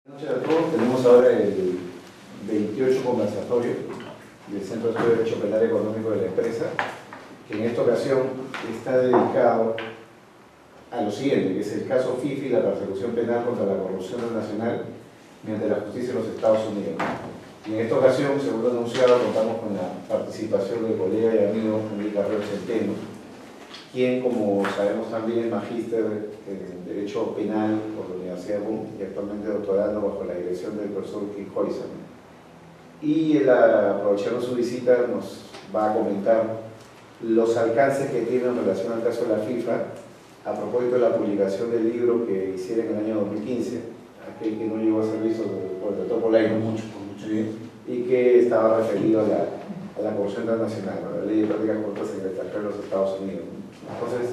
Buenas noches a todos. Tenemos ahora el 28 conversatorio del Centro de Estudio de Derecho Penal Económico de la empresa, que en esta ocasión está dedicado a lo siguiente, que es el caso FIFI, la persecución penal contra la corrupción nacional mediante la justicia de los Estados Unidos. Y en esta ocasión, según lo anunciado, contamos con la participación del colega y amigo Enrique Carrero Centeno, quien, como sabemos, también es magíster en Derecho Penal por la Universidad de Bonn y actualmente doctorando bajo la dirección del profesor Kim Huysen. Y él, aprovechando su visita, nos va a comentar los alcances que tiene en relación al caso de la FIFA a propósito de la publicación del libro que hicieron en el año 2015, aquel que no llegó a ser visto por el doctor Polaino mucho, y que estaba referido a la corrupción internacional, a la ley de prácticas corruptas en el extranjero de los Estados Unidos. Entonces,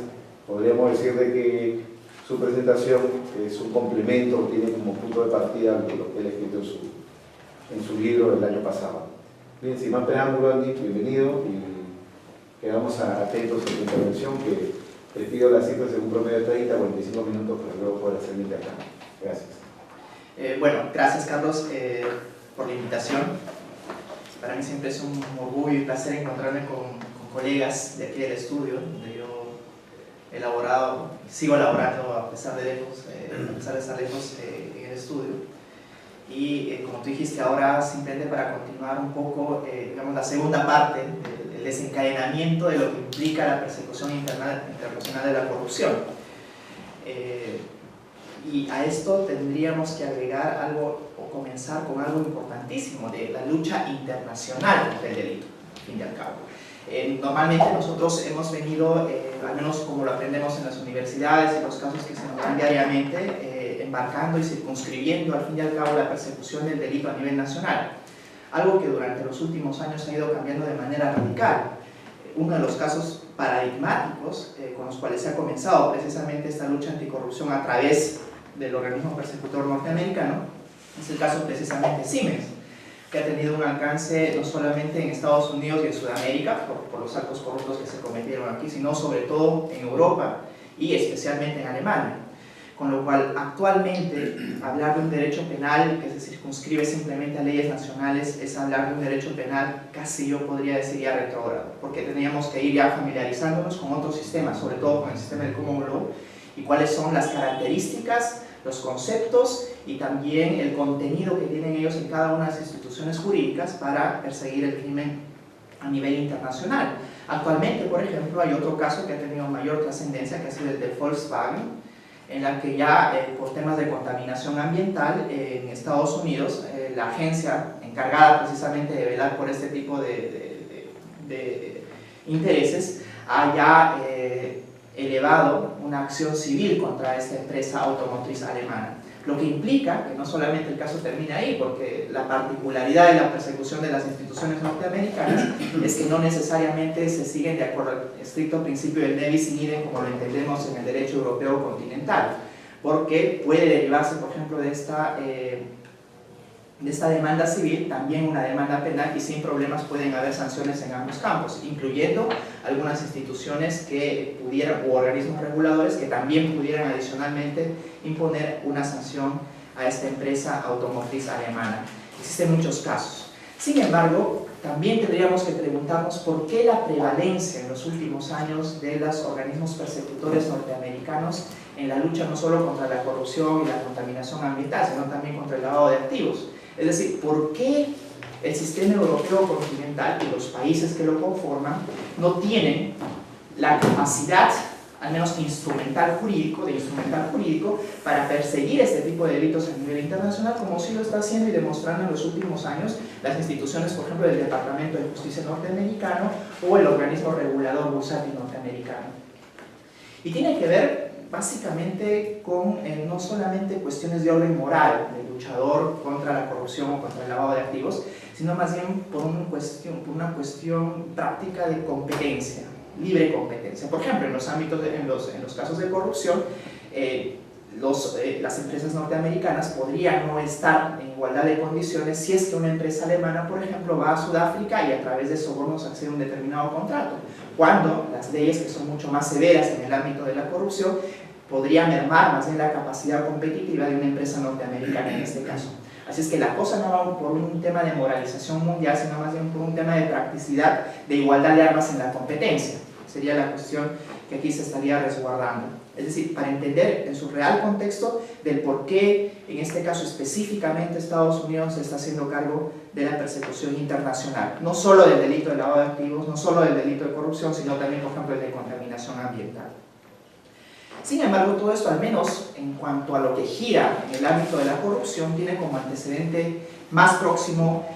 podríamos decir de que su presentación es un complemento, tiene como punto de partida de lo que él escrito en su libro del año pasado. Bien, sin más preámbulo, Andy, bienvenido y quedamos atentos a tu intervención, que te pido las cifras en un promedio de 30 a 45 minutos para luego poder hacer mi intercambio. Gracias. Bueno, gracias Carlos por la invitación. Para mí siempre es un orgullo y placer encontrarme con colegas de aquí del estudio, donde yo he elaborado, sigo elaborando a pesar de estar lejos en el estudio. Y como tú dijiste ahora, simplemente para continuar un poco, digamos, la segunda parte del desencadenamiento de lo que implica la persecución internacional de la corrupción. Y a esto tendríamos que agregar algo, o comenzar con algo importantísimo, de la lucha internacional contra el delito, al fin y al cabo. Normalmente nosotros hemos venido, al menos como lo aprendemos en las universidades y los casos que se nos dan diariamente, embarcando y circunscribiendo al fin y al cabo la persecución del delito a nivel nacional. Algo que durante los últimos años ha ido cambiando de manera radical. Uno de los casos paradigmáticos con los cuales se ha comenzado precisamente esta lucha anticorrupción a través del organismo persecutor norteamericano es el caso precisamente Siemens, que ha tenido un alcance no solamente en Estados Unidos y en Sudamérica por los actos corruptos que se cometieron aquí, sino sobre todo en Europa y especialmente en Alemania. Con lo cual, actualmente, hablar de un derecho penal que se circunscribe simplemente a leyes nacionales es hablar de un derecho penal casi, yo podría decir, ya retrógrado, porque teníamos que ir ya familiarizándonos con otros sistemas, sobre todo con el sistema del common law, y cuáles son las características, los conceptos y también el contenido que tienen ellos en cada una de las instituciones jurídicas para perseguir el crimen a nivel internacional. Actualmente, por ejemplo, hay otro caso que ha tenido mayor trascendencia, que ha sido el de Volkswagen, en la que ya por temas de contaminación ambiental en Estados Unidos, la agencia encargada precisamente de velar por este tipo de intereses ha ya elevado una acción civil contra esta empresa automotriz alemana. Lo que implica que no solamente el caso termina ahí, porque la particularidad de la persecución de las instituciones norteamericanas es que no necesariamente se siguen de acuerdo al estricto principio del ne bis in idem como lo entendemos en el derecho europeo continental, porque puede derivarse, por ejemplo, de esta demanda civil también una demanda penal y sin problemas pueden haber sanciones en ambos campos, incluyendo algunas instituciones que pudieran, u organismos reguladores que también pudieran adicionalmente imponer una sanción a esta empresa automotriz alemana. Existen muchos casos. Sin embargo, también tendríamos que preguntarnos por qué la prevalencia en los últimos años de los organismos persecutores norteamericanos en la lucha no solo contra la corrupción y la contaminación ambiental, sino también contra el lavado de activos. Es decir, ¿por qué el sistema europeo continental y los países que lo conforman no tienen la capacidad, al menos instrumental jurídico, para perseguir este tipo de delitos a nivel internacional, como sí lo está haciendo y demostrando en los últimos años las instituciones, por ejemplo, del Departamento de Justicia norteamericano o el organismo regulador bursátil norteamericano? Y tiene que ver básicamente con no solamente cuestiones de orden moral del luchador contra la corrupción o contra el lavado de activos, sino más bien por una cuestión práctica de competencia, libre competencia. Por ejemplo, en los casos de corrupción, las empresas norteamericanas podrían no estar en igualdad de condiciones si es que una empresa alemana, por ejemplo, va a Sudáfrica y a través de sobornos accede a un determinado contrato, cuando las leyes, que son mucho más severas en el ámbito de la corrupción, podría mermar más bien la capacidad competitiva de una empresa norteamericana en este caso. Así es que la cosa no va por un tema de moralización mundial, sino más bien por un tema de practicidad, de igualdad de armas en la competencia. Sería la cuestión que aquí se estaría resguardando. Es decir, para entender en su real contexto del por qué, en este caso específicamente, Estados Unidos se está haciendo cargo de la persecución internacional. No solo del delito de lavado de activos, no solo del delito de corrupción, sino también, por ejemplo, el de contaminación ambiental. Sin embargo, todo esto, al menos en cuanto a lo que gira en el ámbito de la corrupción, tiene como antecedente más próximo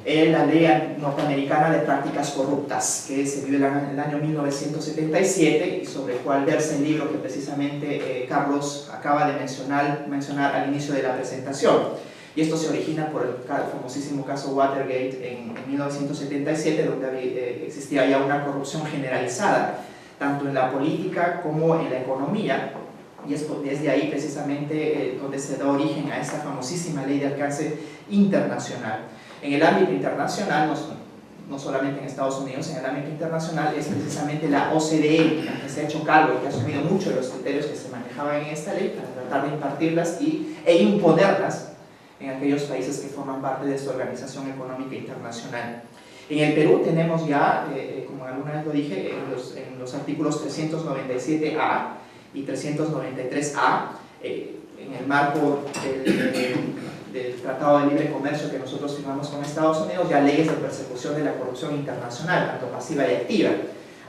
la ley norteamericana de prácticas corruptas, que se vive en el año 1977 y sobre el cual versa el libro que precisamente Carlos acaba de mencionar al inicio de la presentación. Y esto se origina por el famosísimo caso Watergate en 1977, donde existía ya una corrupción generalizada, tanto en la política como en la economía, y es desde ahí precisamente donde se da origen a esta famosísima ley de alcance internacional. En el ámbito internacional, no solamente en Estados Unidos, en el ámbito internacional es precisamente la OCDE la que se ha hecho cargo y que ha asumido muchos de los criterios que se manejaban en esta ley para tratar de impartirlas e imponerlas en aquellos países que forman parte de esta organización económica internacional. En el Perú tenemos ya, como alguna vez lo dije, en los artículos 397A y 393A, en el marco del Tratado de Libre Comercio que nosotros firmamos con Estados Unidos, ya leyes de persecución de la corrupción internacional, tanto pasiva y activa.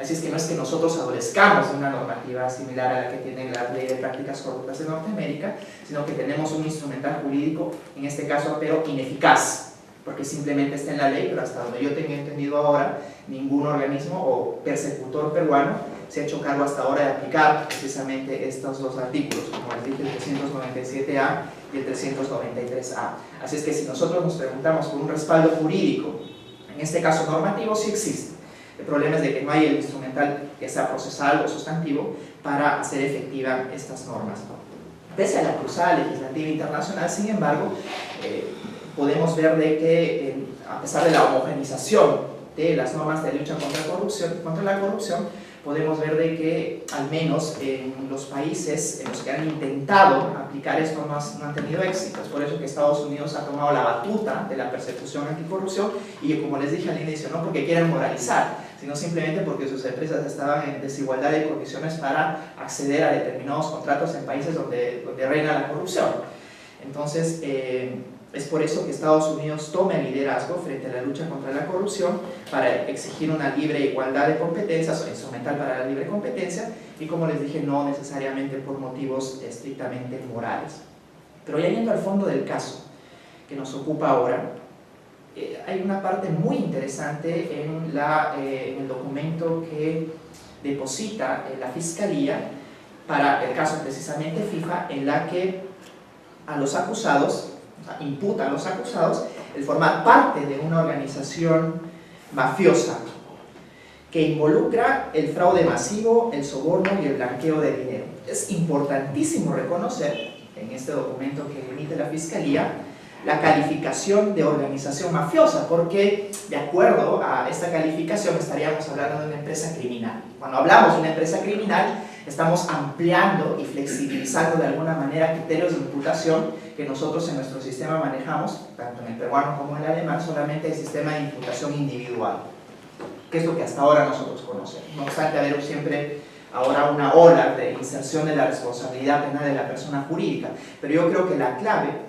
Así es que no es que nosotros adolezcamos de una normativa similar a la que tiene la ley de prácticas corruptas de Norteamérica, sino que tenemos un instrumental jurídico, en este caso, pero ineficaz, porque simplemente está en la ley, pero hasta donde yo tengo entendido ahora, ningún organismo o persecutor peruano se ha hecho cargo hasta ahora de aplicar precisamente estos dos artículos, como les dije, el 397A y el 393A. Así es que si nosotros nos preguntamos por un respaldo jurídico, en este caso normativo, sí existe. El problema es de que no hay el instrumental que sea procesal o sustantivo para hacer efectiva estas normas. Pese a la cruzada legislativa internacional, sin embargo, podemos ver de que, a pesar de la homogenización de las normas de lucha contra la corrupción, podemos ver de que, al menos en los países en los que han intentado aplicar esto, no han tenido éxito. Es por eso que Estados Unidos ha tomado la batuta de la persecución anticorrupción, y como les dije al inicio, no porque quieran moralizar, sino simplemente porque sus empresas estaban en desigualdad de condiciones para acceder a determinados contratos en países donde reina la corrupción. Entonces, es por eso que Estados Unidos toma el liderazgo frente a la lucha contra la corrupción para exigir una libre igualdad de competencias, o instrumental para la libre competencia, y como les dije, no necesariamente por motivos estrictamente morales. Pero ya yendo al fondo del caso que nos ocupa ahora, hay una parte muy interesante en el documento que deposita la Fiscalía para el caso precisamente FIFA, en la que a los acusados, imputa a los acusados el formar parte de una organización mafiosa que involucra el fraude masivo, el soborno y el blanqueo de dinero. Es importantísimo reconocer en este documento que emite la Fiscalía la calificación de organización mafiosa, porque de acuerdo a esta calificación estaríamos hablando de una empresa criminal. Cuando hablamos de una empresa criminal, estamos ampliando y flexibilizando de alguna manera criterios de imputación que nosotros en nuestro sistema manejamos, tanto en el peruano como en el alemán, solamente el sistema de imputación individual, que es lo que hasta ahora nosotros conocemos. No obstante haber siempre ahora una ola de inserción de la responsabilidad penal de la persona jurídica, pero yo creo que la clave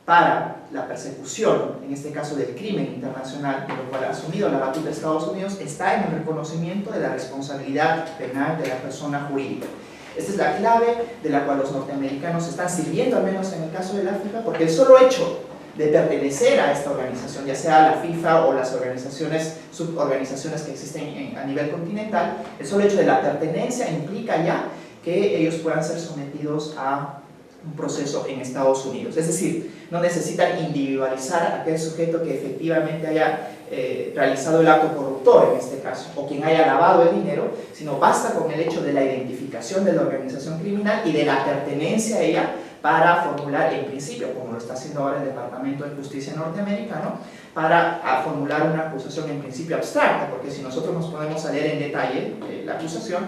para la persecución, en este caso del crimen internacional, por lo cual ha asumido la batuta de Estados Unidos, está en el reconocimiento de la responsabilidad penal de la persona jurídica. Esta es la clave de la cual los norteamericanos están sirviendo, al menos en el caso de la FIFA, porque el solo hecho de pertenecer a esta organización, ya sea la FIFA o las suborganizaciones que existen a nivel continental, el solo hecho de la pertenencia implica ya que ellos puedan ser sometidos a un proceso en Estados Unidos. Es decir, no necesitan individualizar a aquel sujeto que efectivamente haya realizado el acto corruptor en este caso, o quien haya lavado el dinero, sino basta con el hecho de la identificación de la organización criminal y de la pertenencia a ella para formular, en principio, como lo está haciendo ahora el Departamento de Justicia norteamericano, para formular una acusación en principio abstracta, porque si nosotros nos ponemos a leer en detalle la acusación,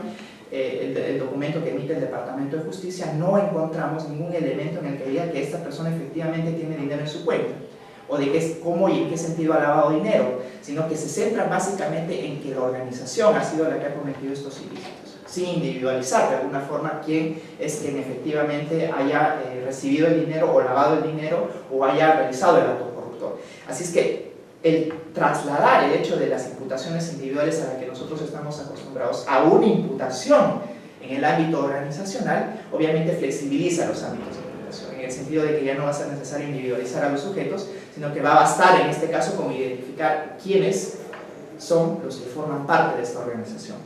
el documento que emite el Departamento de Justicia, no encontramos ningún elemento en el que diga que esta persona efectivamente tiene dinero en su cuenta, o de cómo y en qué sentido ha lavado dinero, sino que se centra básicamente en que la organización ha sido la que ha cometido estos ilícitos, sin individualizar de alguna forma quién es quien efectivamente haya recibido el dinero o lavado el dinero o haya realizado el acto corruptor. Así es que el trasladar el hecho de las imputaciones individuales a la que nosotros estamos acostumbrados a una imputación en el ámbito organizacional, obviamente flexibiliza los ámbitos de imputación, en el sentido de que ya no va a ser necesario individualizar a los sujetos, sino que va a bastar en este caso con identificar quiénes son los que forman parte de esta organización.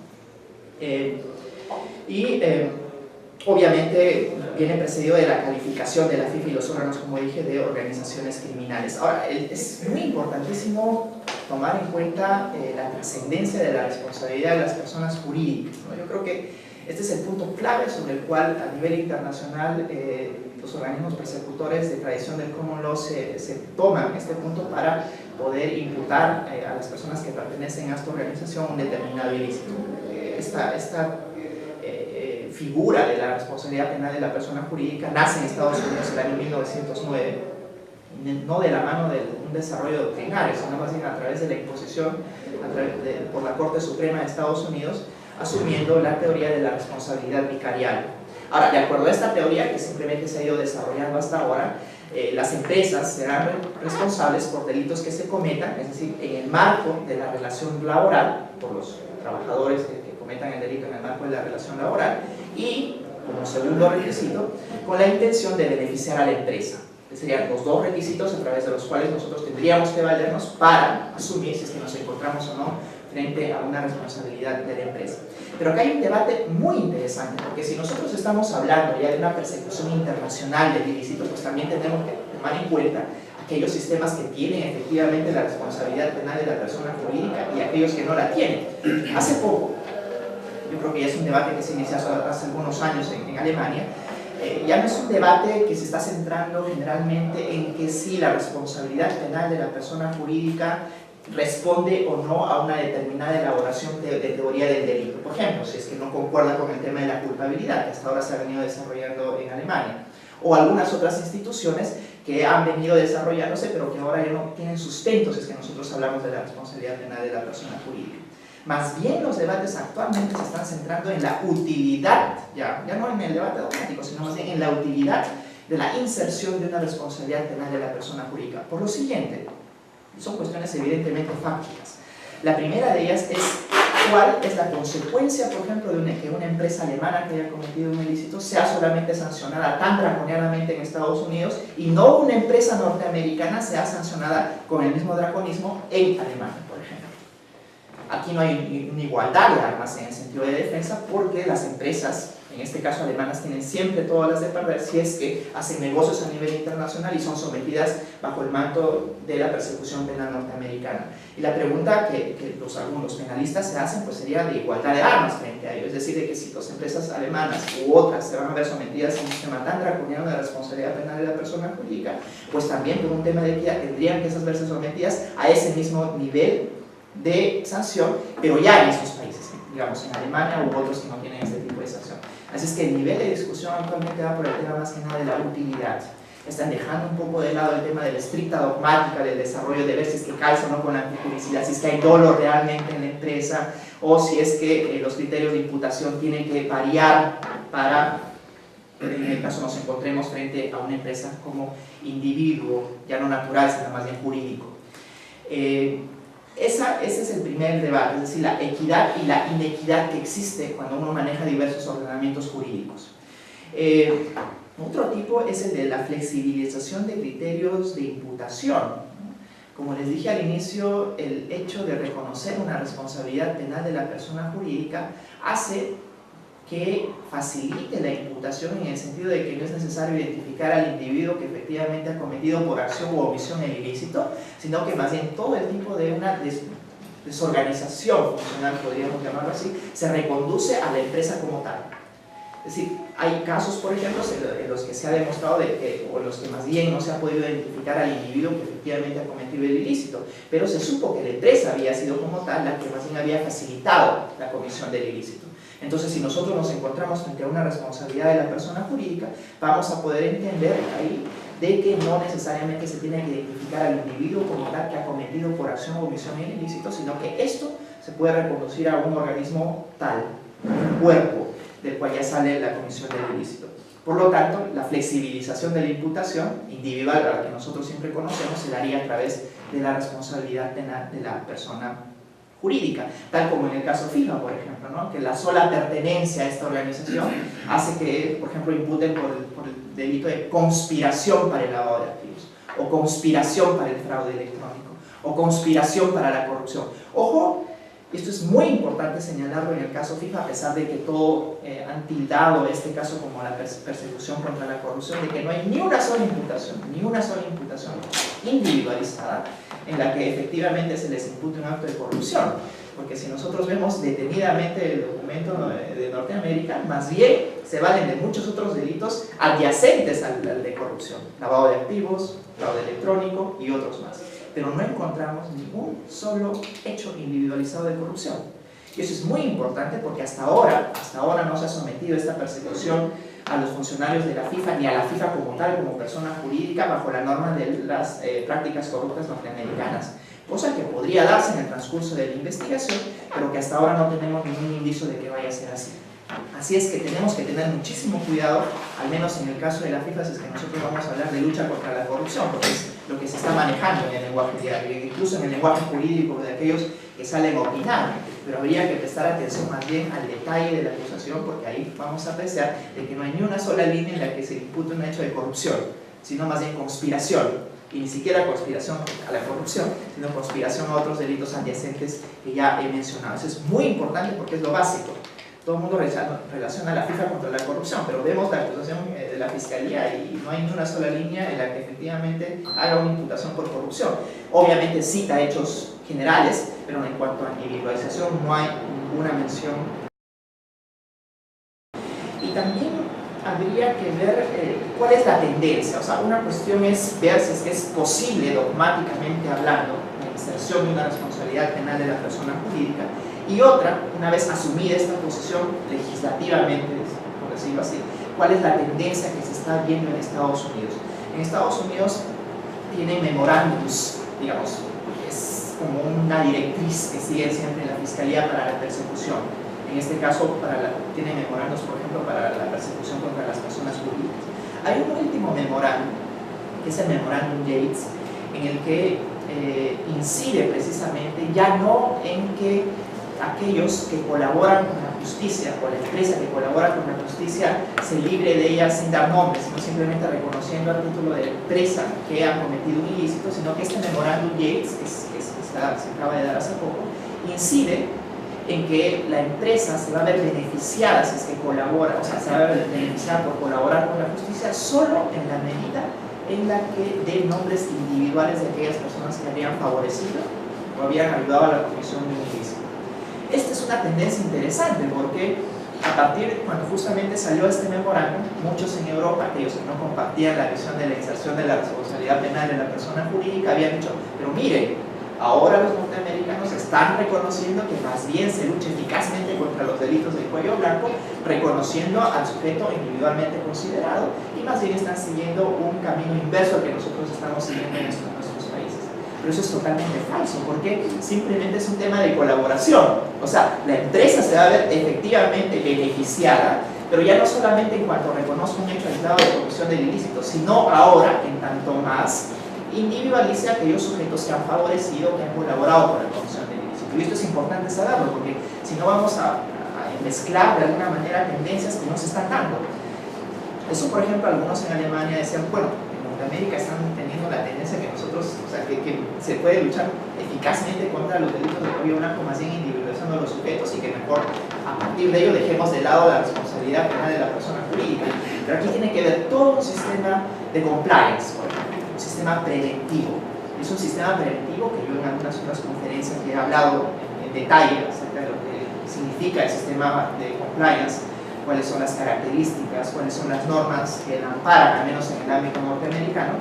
Obviamente viene precedido de la calificación de la FIFA y los órganos, como dije, de organizaciones criminales. Ahora, es muy importantísimo tomar en cuenta la trascendencia de la responsabilidad de las personas jurídicas, ¿no? Yo creo que este es el punto clave sobre el cual a nivel internacional los organismos persecutores de tradición del common law se toman este punto para poder imputar a las personas que pertenecen a esta organización un determinado ilícito. Esta figura de la responsabilidad penal de la persona jurídica nace en Estados Unidos en el año 1909, no de la mano de un desarrollo doctrinario, sino más bien a través de la imposición por la Corte Suprema de Estados Unidos, asumiendo la teoría de la responsabilidad vicarial. Ahora, de acuerdo a esta teoría, que simplemente se ha ido desarrollando hasta ahora, las empresas serán responsables por delitos que se cometan, es decir, en el marco de la relación laboral, por los trabajadores que cometan el delito en el marco de la relación laboral, y, como segundo requisito, con la intención de beneficiar a la empresa. Serían los dos requisitos a través de los cuales nosotros tendríamos que valernos para asumir si es que nos encontramos o no frente a una responsabilidad de la empresa. Pero acá hay un debate muy interesante, porque si nosotros estamos hablando ya de una persecución internacional del ilícito, pues también tenemos que tomar en cuenta aquellos sistemas que tienen efectivamente la responsabilidad penal de la persona jurídica y aquellos que no la tienen. Hace poco, yo creo que ya es un debate que se inició hace algunos años en Alemania, ya no es un debate que se está centrando generalmente en que si la responsabilidad penal de la persona jurídica responde o no a una determinada elaboración de teoría del delito. Por ejemplo, si es que no concuerda con el tema de la culpabilidad, que hasta ahora se ha venido desarrollando en Alemania, o algunas otras instituciones que han venido desarrollándose, pero que ahora ya no tienen sustento, si es que nosotros hablamos de la responsabilidad penal de la persona jurídica. Más bien los debates actualmente se están centrando en la utilidad, ya no en el debate dogmático, sino más bien en la utilidad de la inserción de una responsabilidad penal de la persona jurídica. Por lo siguiente, son cuestiones evidentemente fácticas. La primera de ellas es cuál es la consecuencia, por ejemplo, de que una empresa alemana que haya cometido un ilícito sea solamente sancionada tan draconianamente en Estados Unidos y no una empresa norteamericana sea sancionada con el mismo draconismo en Alemania, por ejemplo. Aquí no hay una igualdad de armas en el sentido de defensa, porque las empresas, en este caso alemanas, tienen siempre todas las de perder si es que hacen negocios a nivel internacional y son sometidas bajo el manto de la persecución penal norteamericana. Y la pregunta que algunos penalistas se hacen pues sería de igualdad de armas frente a ello, es decir, de que si las empresas alemanas u otras se van a ver sometidas a un sistema tan draconiano de responsabilidad penal de la persona jurídica, pues también por un tema de equidad tendrían que esas verse sometidas a ese mismo nivel de sanción, pero ya en esos países, digamos en Alemania u otros que no tienen este tipo de sanción. Así es que el nivel de discusión actualmente va por el tema más que nada de la utilidad. Están dejando un poco de lado el tema de la estricta dogmática del desarrollo de ver si es que calza o no con la antipublicidad, si es que hay dolo realmente en la empresa, o si es que los criterios de imputación tienen que variar para, en el caso nos encontremos frente a una empresa como individuo, ya no natural, sino más bien jurídico. Ese es el primer debate, es decir, la equidad y la inequidad que existe cuando uno maneja diversos ordenamientos jurídicos. Otro tipo es el de la flexibilización de criterios de imputación. Como les dije al inicio, el hecho de reconocer una responsabilidad penal de la persona jurídica hace que facilite la imputación en el sentido de que no es necesario identificar al individuo que efectivamente ha cometido por acción u omisión el ilícito, sino que más bien todo el tipo de una desorganización funcional, podríamos llamarlo así, se reconduce a la empresa como tal. Es decir, hay casos, por ejemplo, en los que se ha demostrado o en los que más bien no se ha podido identificar al individuo que efectivamente ha cometido el ilícito, pero se supo que la empresa había sido como tal la que más bien había facilitado la comisión del ilícito. Entonces, si nosotros nos encontramos frente a una responsabilidad de la persona jurídica, vamos a poder entender ahí de que no necesariamente se tiene que identificar al individuo como tal que ha cometido por acción o omisión el ilícito, sino que esto se puede reconducir a un organismo tal, un cuerpo, del cual ya sale la comisión del ilícito. Por lo tanto, la flexibilización de la imputación individual, a la que nosotros siempre conocemos, se daría a través de la responsabilidad penal de la persona jurídica, tal como en el caso FIFA, por ejemplo, ¿no? Que la sola pertenencia a esta organización hace que, por ejemplo, imputen por el delito de conspiración para el lavado de activos, o conspiración para el fraude electrónico, o conspiración para la corrupción. Ojo, esto es muy importante señalarlo en el caso FIFA, a pesar de que todo han tildado este caso como la persecución contra la corrupción, de que no hay ni una sola imputación individualizada en la que efectivamente se les impute un acto de corrupción. Porque si nosotros vemos detenidamente el documento de Norteamérica, más bien se valen de muchos otros delitos adyacentes al de corrupción, lavado de activos, fraude electrónico y otros más. Pero no encontramos ningún solo hecho individualizado de corrupción. Y eso es muy importante porque hasta ahora no se ha sometido esta persecución a los funcionarios de la FIFA, ni a la FIFA como tal, como persona jurídica, bajo la norma de las prácticas corruptas norteamericanas. Cosa que podría darse en el transcurso de la investigación, pero que hasta ahora no tenemos ningún indicio de que vaya a ser así. Así es que tenemos que tener muchísimo cuidado, al menos en el caso de la FIFA, si es que nosotros vamos a hablar de lucha contra la corrupción, porque es lo que se está manejando en el lenguaje diario, incluso en el lenguaje jurídico de aquellos que salen a opinar, pero habría que prestar atención más bien al detalle de la acusación, porque ahí vamos a apreciar de que no hay ni una sola línea en la que se impute un hecho de corrupción, sino más bien conspiración, y ni siquiera conspiración a la corrupción, sino conspiración a otros delitos adyacentes que ya he mencionado. Eso es muy importante porque es lo básico. Todo el mundo relaciona a la FIFA contra la corrupción, pero vemos la acusación de la Fiscalía y no hay ni una sola línea en la que efectivamente haga una imputación por corrupción. Obviamente cita hechos generales, pero en cuanto a individualización no hay ninguna mención. Y también habría que ver cuál es la tendencia. O sea, una cuestión es ver si es posible, dogmáticamente hablando, la inserción de una responsabilidad penal de la persona jurídica, y otra, una vez asumida esta posición legislativamente, por decirlo así, cuál es la tendencia que se está viendo en Estados Unidos. En Estados Unidos tienen memorándums, digamos, es como una directriz que sigue siempre la Fiscalía para la persecución. En este caso, tiene memorandos, por ejemplo, para la persecución contra las personas jurídicas. Hay un último memorándum, que es el memorándum Yates, en el que incide precisamente ya no en que aquellos que colaboran con la justicia, o la empresa que colabora con la justicia, se libre de ella sin dar nombres, sino simplemente reconociendo a título de empresa que ha cometido un ilícito, sino que este memorándum Yates, que se acaba de dar hace poco, incide en que la empresa se va a ver beneficiada si es que colabora, o sea, se va a ver beneficiada por colaborar con la justicia solo en la medida en la que dé nombres individuales de aquellas personas que habían favorecido o habían ayudado a la comisión de un ilícito. Esta es una tendencia interesante porque a partir cuando justamente salió este memorándum, muchos en Europa, aquellos que no compartían la visión de la inserción de la responsabilidad penal de la persona jurídica, habían dicho, pero miren, ahora los norteamericanos están reconociendo que más bien se lucha eficazmente contra los delitos del cuello blanco, reconociendo al sujeto individualmente considerado, y más bien están siguiendo un camino inverso al que nosotros estamos siguiendo en nuestros países. Pero eso es totalmente falso, porque simplemente es un tema de colaboración. O sea, la empresa se va a ver efectivamente beneficiada, pero ya no solamente en cuanto reconozca un hecho aislado de comisión del ilícito, sino ahora, en tanto más, individualice a aquellos sujetos que han favorecido, que han colaborado con la comisión del ilícito. Y esto es importante saberlo, porque si no vamos a mezclar de alguna manera tendencias que no se están dando. Eso, por ejemplo, algunos en Alemania decían, bueno, en Norteamérica están teniendo la tendencia que nosotros, o sea, que se puede luchar eficazmente contra los delitos de cuello blanco, más bien individualizando a los sujetos, y que mejor a partir de ello dejemos de lado la responsabilidad penal de la persona jurídica. Pero aquí tiene que ver todo un sistema de compliance, por ejemplo, un sistema preventivo. Es un sistema preventivo que yo en algunas otras conferencias que he hablado en detalle acerca de lo que significa el sistema de compliance, cuáles son las características, cuáles son las normas que la amparan, al menos en el ámbito norteamericano.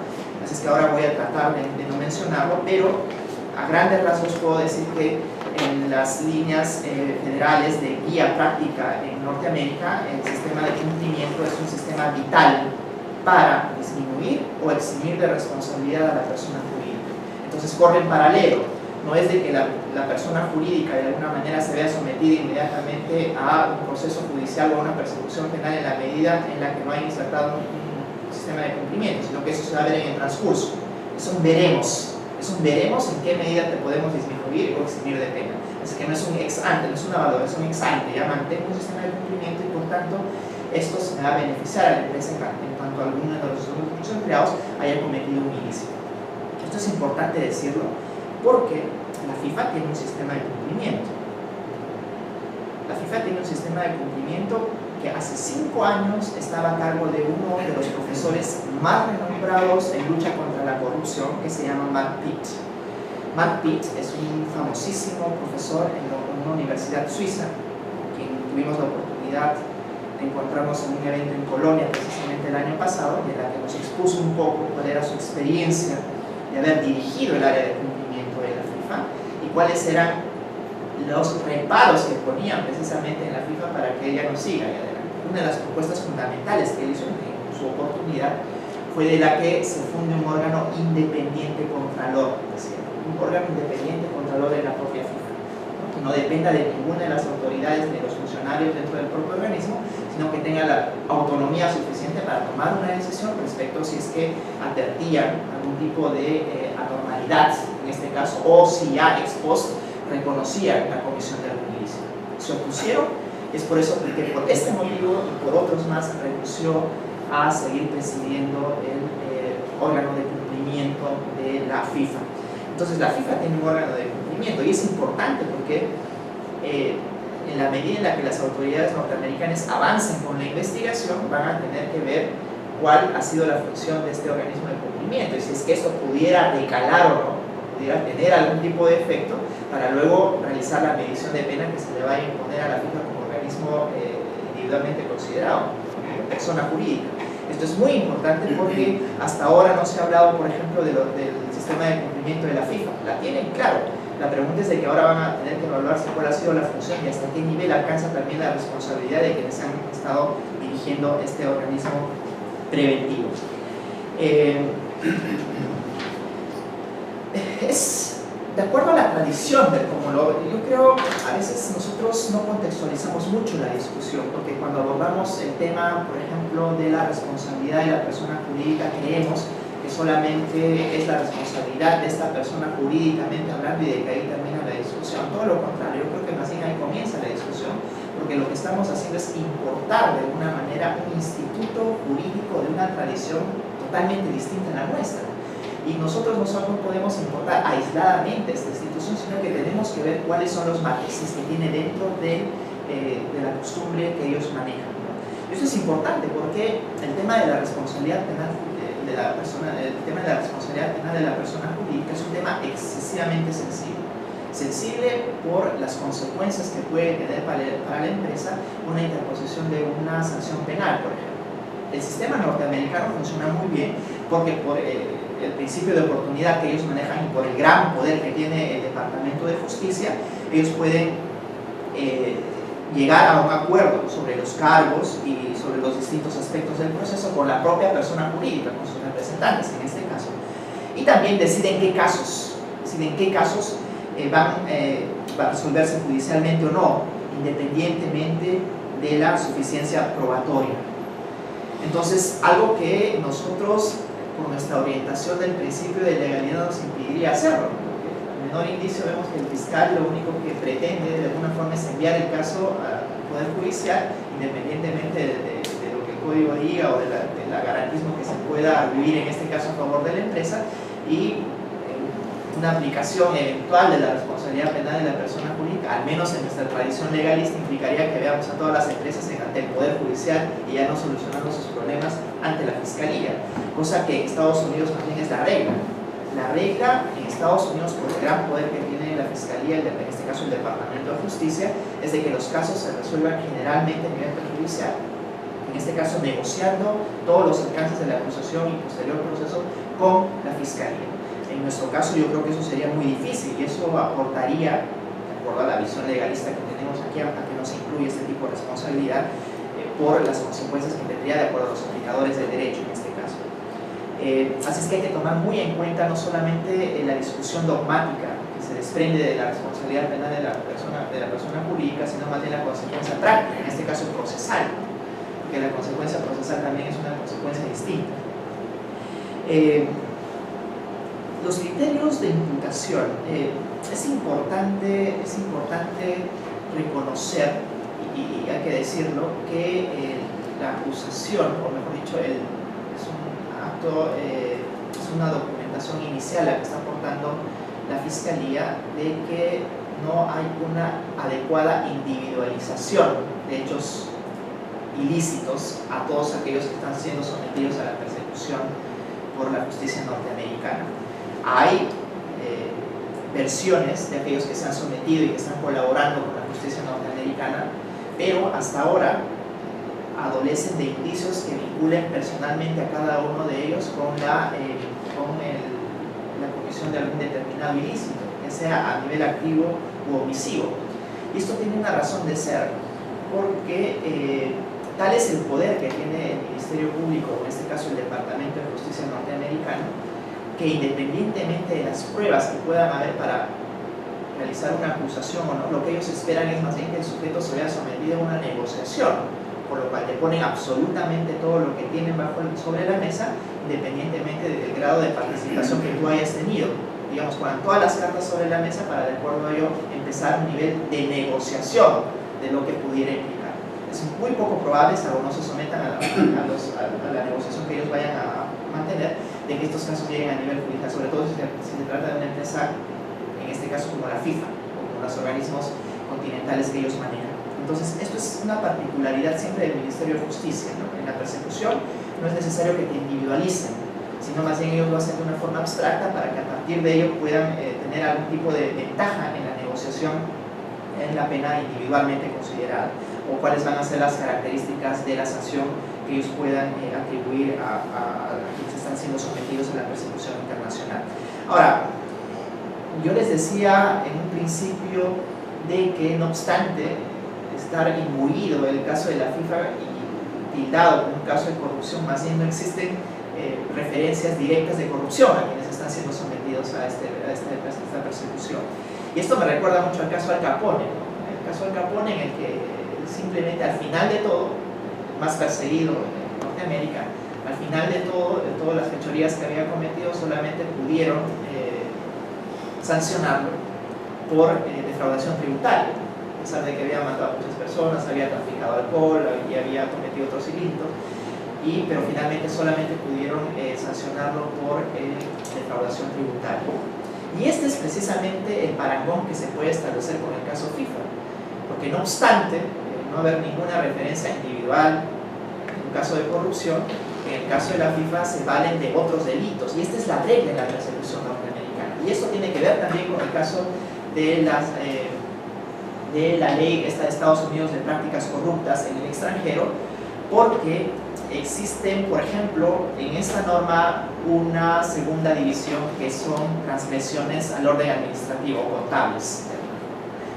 Así es que ahora voy a tratar de no mencionarlo, pero a grandes rasgos puedo decir que en las líneas federales de guía práctica en Norteamérica, el sistema de cumplimiento es un sistema vital para disminuir o eximir de responsabilidad a la persona jurídica. Entonces corre en paralelo. No es de que la persona jurídica de alguna manera se vea sometida inmediatamente a un proceso judicial o a una persecución penal en la medida en la que no hay insertado un sistema de cumplimiento, sino que eso se va a ver en el transcurso. Es un veremos en qué medida te podemos disminuir o eximir de pena. Es que no es un ex ante, no es una valoración ex ante, ya mantengo un sistema de cumplimiento y por tanto esto se va a beneficiar a la empresa en cuanto alguno de los empleados haya cometido un ilícito. Esto es importante decirlo porque la FIFA tiene un sistema de cumplimiento. La FIFA tiene un sistema de cumplimiento que hace 5 años estaba a cargo de uno de los profesores más renombrados en lucha contra la corrupción, que se llama Mark Pitt. Mark Pitt es un famosísimo profesor en una universidad suiza, quien tuvimos la oportunidad de encontrarnos en un evento en Colonia precisamente el año pasado, y en la que nos expuso un poco cuál era su experiencia de haber dirigido el área de cumplimiento de la FIFA y cuáles eran los reparos que ponían precisamente en la FIFA para que ella no siga adelante. Una de las propuestas fundamentales que él hizo en su oportunidad fue de la que se funde un órgano independiente contralor, es decir, un órgano independiente contralor de la propia FIFA, ¿no? Que no dependa de ninguna de las autoridades ni de los funcionarios dentro del propio organismo, sino que tenga la autonomía suficiente para tomar una decisión respecto si es que advertían algún tipo de anormalidad, en este caso, o si ya ex post reconocían la comisión de algún ilícito. Se opusieron, es por eso que por este motivo y por otros más renunció a seguir presidiendo el órgano de cumplimiento de la FIFA. Entonces la FIFA tiene un órgano de cumplimiento y es importante porque en la medida en la que las autoridades norteamericanas avancen con la investigación van a tener que ver cuál ha sido la función de este organismo de cumplimiento y si es que esto pudiera recalar o no, pudiera tener algún tipo de efecto para luego realizar la medición de pena que se le va a imponer a la FIFA como organismo individualmente considerado, como persona jurídica. Esto es muy importante porque hasta ahora no se ha hablado, por ejemplo, del sistema de cumplimiento de la FIFA. La tienen, claro. La pregunta es de que ahora van a tener que evaluarse cuál ha sido la función y hasta qué nivel alcanza también la responsabilidad de quienes han estado dirigiendo este organismo preventivo. Es de acuerdo a la tradición de cómo yo creo, a veces nosotros no contextualizamos mucho la discusión, porque cuando abordamos el tema, por ejemplo, de la responsabilidad de la persona jurídica, creemos que solamente es la responsabilidad de esta persona jurídicamente hablando y de que ahí termina la discusión. Todo lo contrario, yo creo que más bien ahí comienza la discusión, porque lo que estamos haciendo es importar de alguna manera un instituto jurídico de una tradición totalmente distinta a la nuestra. Y nosotros no solo podemos importar aisladamente esta institución, sino que tenemos que ver cuáles son los matices que tiene dentro de la costumbre que ellos manejan, ¿no? Eso es importante porque el tema de la responsabilidad penal de la persona, el tema de la responsabilidad penal de la persona jurídica es un tema excesivamente sensible. Sensible por las consecuencias que puede tener para la empresa una interposición de una sanción penal, por ejemplo. El sistema norteamericano funciona muy bien porque por el principio de oportunidad que ellos manejan y por el gran poder que tiene el Departamento de Justicia, ellos pueden llegar a un acuerdo sobre los cargos y sobre los distintos aspectos del proceso con la propia persona jurídica, con sus representantes en este caso. Y también deciden qué casos van a resolverse judicialmente o no, independientemente de la suficiencia probatoria. Entonces, algo que nosotros, por nuestra orientación del principio de legalidad, nos impediría hacerlo, porque al menor indicio vemos que el fiscal lo único que pretende de alguna forma es enviar el caso al Poder Judicial, independientemente de lo que el código diga o del garantismo que se pueda vivir en este caso a favor de la empresa, y una aplicación eventual de la responsabilidad penal de la persona jurídica, al menos en nuestra tradición legalista, implicaría que veamos a todas las empresas ante el Poder Judicial y ya no solucionando sus problemas ante la Fiscalía, cosa que en Estados Unidos también es la regla. La regla en Estados Unidos, por el gran poder que tiene la Fiscalía, en este caso el Departamento de Justicia, es de que los casos se resuelvan generalmente a nivel judicial, en este caso negociando todos los alcances de la acusación y posterior proceso con la Fiscalía. En nuestro caso yo creo que eso sería muy difícil y eso aportaría acuerdo a la visión legalista que tenemos aquí, a que no se incluye este tipo de responsabilidad por las consecuencias que tendría de acuerdo a los aplicadores del derecho en este caso. Así es que hay que tomar muy en cuenta no solamente la discusión dogmática que se desprende de la responsabilidad penal de la persona jurídica, sino más bien la consecuencia práctica, en este caso procesal, porque la consecuencia procesal también es una consecuencia distinta. Los criterios de imputación, es importante reconocer, y hay que decirlo, que la acusación, o mejor dicho, es una documentación inicial la que está aportando la Fiscalía de que no hay una adecuada individualización de hechos ilícitos a todos aquellos que están siendo sometidos a la persecución por la justicia norteamericana. Hay versiones de aquellos que se han sometido y que están colaborando con la justicia norteamericana, pero hasta ahora adolecen de indicios que vinculen personalmente a cada uno de ellos con la comisión de algún determinado ilícito, ya sea a nivel activo u omisivo. Y esto tiene una razón de ser, porque tal es el poder que tiene el Ministerio Público, en este caso el Departamento de Justicia norteamericano, que independientemente de las pruebas que puedan haber para realizar una acusación o no, lo que ellos esperan es más bien que el sujeto se vea sometido a una negociación, por lo cual te ponen absolutamente todo lo que tienen sobre la mesa, independientemente del grado de participación que tú hayas tenido. Digamos, ponen todas las cartas sobre la mesa para, de acuerdo a ello, empezar un nivel de negociación de lo que pudiera implicar. Es muy poco probable, salvo no se sometan a la negociación que ellos vayan a mantener, de que estos casos lleguen a nivel judicial, sobre todo si se trata de una empresa, en este caso como la FIFA, o como los organismos continentales que ellos manejan. Entonces, esto es una particularidad siempre del Ministerio de Justicia, ¿no? En la persecución no es necesario que te individualicen, sino más bien ellos lo hacen de una forma abstracta para que a partir de ello puedan tener algún tipo de ventaja en la negociación en la pena individualmente considerada, o cuáles van a ser las características de la sanción que ellos puedan atribuir a quienes están siendo sometidos a la persecución internacional. Ahora, yo les decía en un principio de que, no obstante estar imbuido el caso de la FIFA y tildado como un caso de corrupción, más bien no existen referencias directas de corrupción a quienes están siendo sometidos a esta persecución. Y esto me recuerda mucho al caso Al Capone, ¿no? El caso Al Capone, en el que simplemente al final de todo, más perseguido en Norteamérica, al final de todas las fechorías que había cometido, solamente pudieron sancionarlo por defraudación tributaria, a pesar de que había matado a muchas personas, había traficado alcohol y había cometido otros delitos, pero finalmente solamente pudieron sancionarlo por defraudación tributaria. Y este es precisamente el parangón que se puede establecer con el caso FIFA, porque no obstante no haber ninguna referencia individual en un caso de corrupción, en el caso de la FIFA se valen de otros delitos, y esta es la regla en la persecución norteamericana. Y esto tiene que ver también con el caso de la ley esta de Estados Unidos de prácticas corruptas en el extranjero, porque existen, por ejemplo, en esta norma una segunda división que son transgresiones al orden administrativo, contables.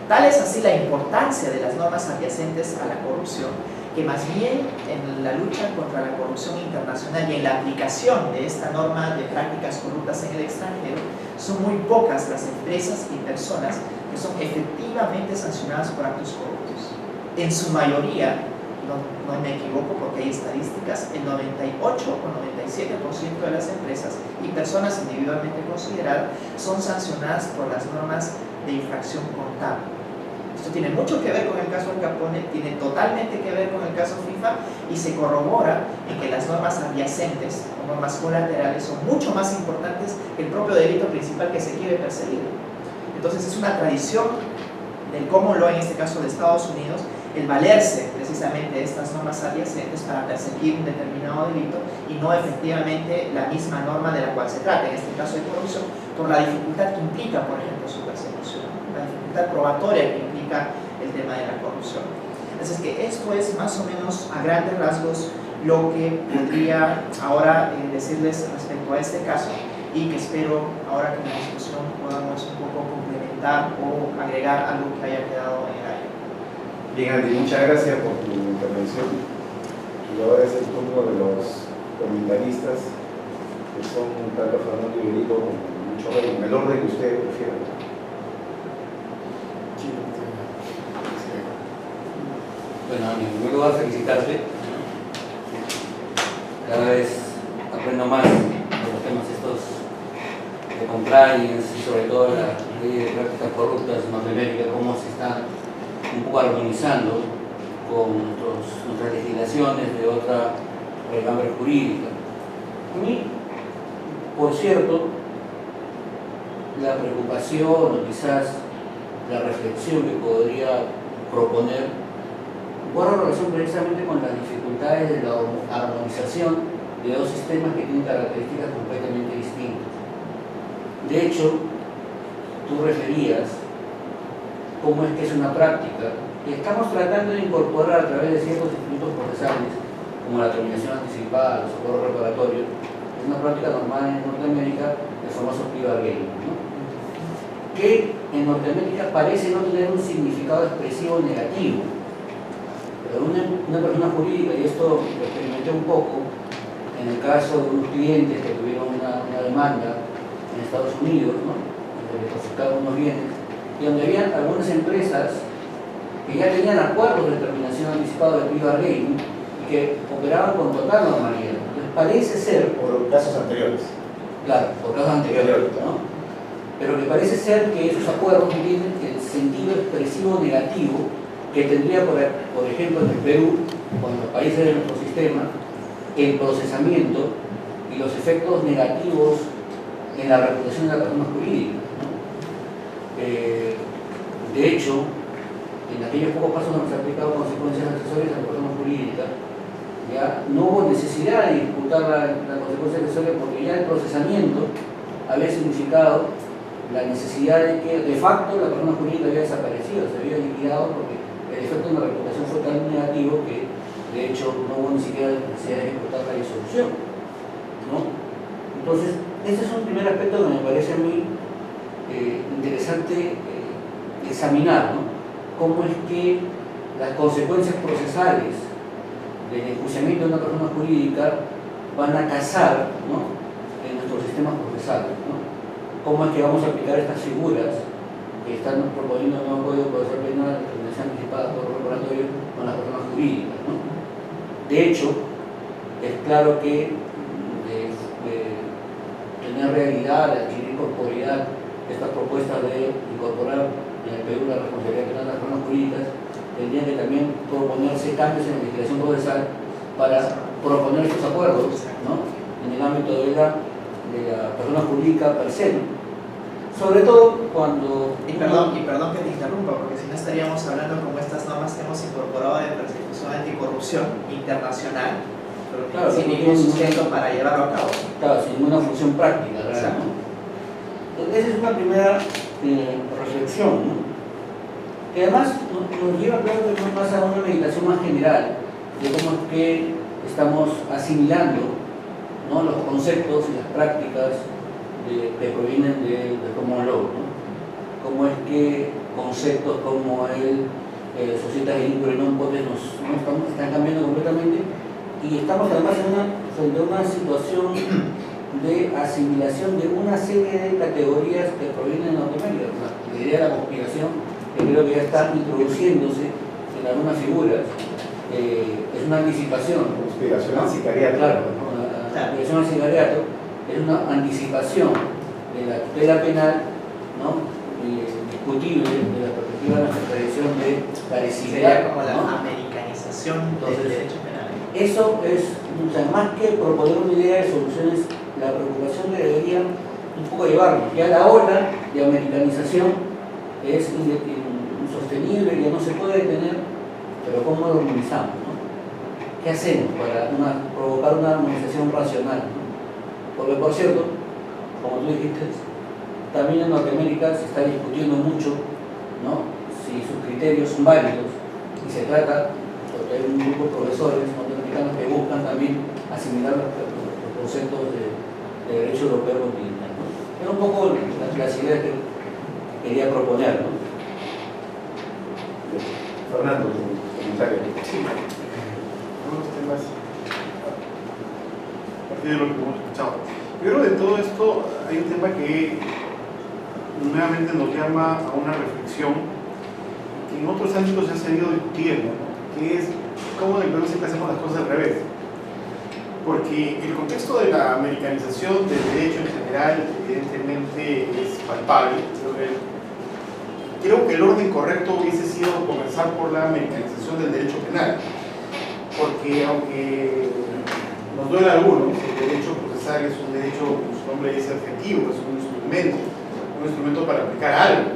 Tal es así la importancia de las normas adyacentes a la corrupción, que más bien en la lucha contra la corrupción internacional y en la aplicación de esta norma de prácticas corruptas en el extranjero, son muy pocas las empresas y personas que son efectivamente sancionadas por actos corruptos. En su mayoría, no me equivoco porque hay estadísticas, el 98 o 97% de las empresas y personas individualmente consideradas son sancionadas por las normas de infracción contable. Esto tiene mucho que ver con el caso Al Capone, tiene totalmente que ver con el caso FIFA, y se corrobora en que las normas adyacentes o normas colaterales son mucho más importantes que el propio delito principal que se quiere perseguir. Entonces es una tradición del common law, en este caso de Estados Unidos, el valerse precisamente de estas normas adyacentes para perseguir un determinado delito y no efectivamente la misma norma de la cual se trata, en este caso de corrupción, por la dificultad que implica, por ejemplo, su persecución, la dificultad probatoria que implica el tema de la corrupción. Entonces, que esto es más o menos a grandes rasgos lo que podría ahora decirles respecto a este caso. y que espero ahora que en la discusión podamos un poco complementar o agregar algo que haya quedado en el aire. Bien, Andy, muchas gracias por tu intervención. Y ahora es el turno de los comentaristas, que son tanto Fernando y Benito como Lucho Rey, en el orden que ustedes prefieran. Bueno, en primer lugar, felicitarte. Cada vez aprendo más de los temas estos de compliance y sobre todo la ley de prácticas corruptas en Norteamérica, cómo se está un poco armonizando con nuestras legislaciones de otra recámara jurídica. A mí, por cierto, la preocupación o quizás la reflexión que podría proponer guarda relación precisamente con las dificultades de la armonización de dos sistemas que tienen características completamente distintas. De hecho, tú referías cómo es que es una práctica que estamos tratando de incorporar a través de ciertos institutos procesales, como la terminación anticipada, el socorro reparatorio. Es una práctica normal en Norteamérica, el famoso plea bargaining, ¿no? Que en Norteamérica parece no tener un significado expresivo negativo. Pero una persona jurídica, y esto lo experimenté un poco en el caso de unos clientes que tuvieron una demanda en Estados Unidos, ¿no? Donde les confiscaron unos bienes, y donde había algunas empresas que ya tenían acuerdos de terminación anticipada de plea bargaining y que operaban con total normalidad. Entonces parece ser, Por casos anteriores. claro, por casos anteriores, ¿no? Pero que parece ser que esos acuerdos tienen el sentido expresivo negativo que tendría, por ejemplo, en el Perú, o en los países de nuestro sistema, el procesamiento y los efectos negativos en la reputación de la persona jurídica, ¿no? De hecho, en aquellos pocos casos donde se han aplicado consecuencias accesorias a la persona jurídica, ya no hubo necesidad de disputar la consecuencia accesoria porque ya el procesamiento había significado la necesidad de que de facto la persona jurídica había desaparecido, se había liquidado porque el efecto en la reputación fue tan negativo que de hecho no hubo ni siquiera necesidad de ejecutar la disolución, ¿no? Entonces, ese es un primer aspecto que me parece a mí interesante examinar, ¿no? Cómo es que las consecuencias procesales del enjuiciamiento de una persona jurídica van a casar, ¿no?, en nuestros sistemas procesales, ¿no? Cómo es que vamos a aplicar estas figuras que están proponiendo el nuevo Código Procesal Penal, la terminación anticipada por reparatorio con las personas jurídicas, ¿no? De hecho, es claro que tener realidad, de adquirir corporeidad, estas propuestas de incorporar en el Perú la responsabilidad penal de las personas jurídicas, tendrían que también proponerse cambios en la legislación procesal para proponer estos acuerdos, ¿no?, en el ámbito de la persona jurídica per se, ¿no? Sobre todo cuando... Y perdón que te interrumpa, porque si no estaríamos hablando como estas normas que hemos incorporado de persecución anticorrupción internacional, pero claro, sin ningún sustento para llevarlo a cabo. Claro, sin ninguna función práctica, ¿verdad? ¿No? Entonces, esa es una primera reflexión, ¿no?, que además nos lleva, creo que más a una meditación más general de cómo es que estamos asimilando, ¿no?, los conceptos y las prácticas que provienen del common law, ¿no? Cómo es que conceptos como el societas de índole non potes están cambiando completamente, y estamos además frente a una situación de asimilación de una serie de categorías que provienen de Norteamérica. La idea de la conspiración, que creo que ya está introduciéndose en algunas figuras, es una anticipación. Conspiración al sicariato. Claro, ¿no? La conspiración al sicariato es una anticipación de la tutela penal, ¿no?, discutible de la perspectiva de nuestra tradición de la Sería como la ¿no?, americanización Entonces, del derecho penal. eso es, o sea, más que proponer una idea de soluciones, la preocupación que debería un poco llevarnos, ya la ola de americanización es insostenible, ya no se puede detener, pero ¿cómo lo armonizamos, no? ¿Qué hacemos para provocar una armonización racional, ¿no? Porque, por cierto, como tú dijiste, también en Norteamérica se está discutiendo mucho, ¿no?, si sus criterios son válidos, y se trata, porque hay un grupo de profesores norteamericanos que buscan también asimilar los conceptos de derecho europeo continental. las ideas que quería proponer, ¿no? Fernando, tu comentario. Sí, algunos temas a partir de lo que hemos escuchado. Yo creo que de todo esto hay un tema que nuevamente nos llama a una reflexión que en otros ámbitos se ha seguido discutiendo, ¿no? Que es cómo en el Perú siempre hacemos las cosas al revés. Porque el contexto de la americanización del derecho en general evidentemente es palpable. Creo que el orden correcto hubiese sido comenzar por la americanización del derecho penal, porque aunque nos duele a algunos, el derecho procesal es un derecho, como su nombre dice, objetivo, es un instrumento para aplicar algo.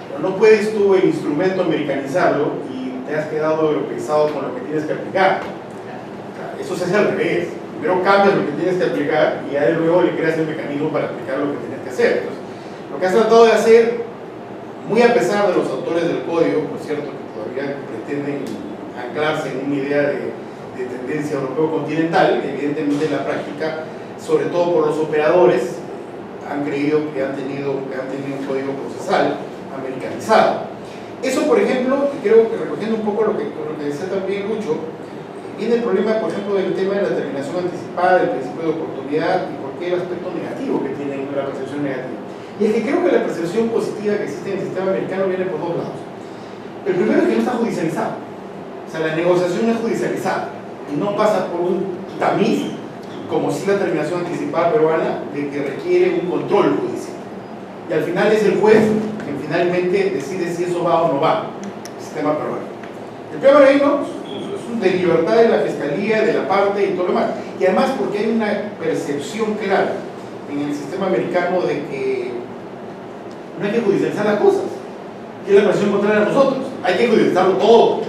Pero no puedes tú el instrumento americanizarlo y te has quedado europeizado con lo que tienes que aplicar. O sea, eso se hace al revés. Primero cambias lo que tienes que aplicar y ya luego le creas el mecanismo para aplicar lo que tienes que hacer. Entonces, lo que has tratado de hacer, muy a pesar de los autores del código, por cierto, que todavía pretenden anclarse en una idea de tendencia europeo-continental, evidentemente en la práctica, sobre todo por los operadores, han creído que han tenido un código procesal americanizado. Eso, por ejemplo, y creo que recogiendo un poco lo que decía también Lucho, viene el problema, por ejemplo, del tema de la terminación anticipada, del principio de oportunidad y por qué el aspecto negativo que tiene la percepción negativa. Y es que creo que la percepción positiva que existe en el sistema americano viene por dos lados. El primero es que no está judicializado. O sea, la negociación no es judicializada y no pasa por un tamiz, como si la terminación anticipada peruana, de que requiere un control judicial. Y al final es el juez quien finalmente decide si eso va o no va, el sistema peruano. El peor ahí no, es de libertad de la fiscalía, de la parte y todo lo demás. Y además porque hay una percepción clara en el sistema americano de que no hay que judicializar las cosas, que es la percepción contraria a nosotros. Hay que judicializarlo todo.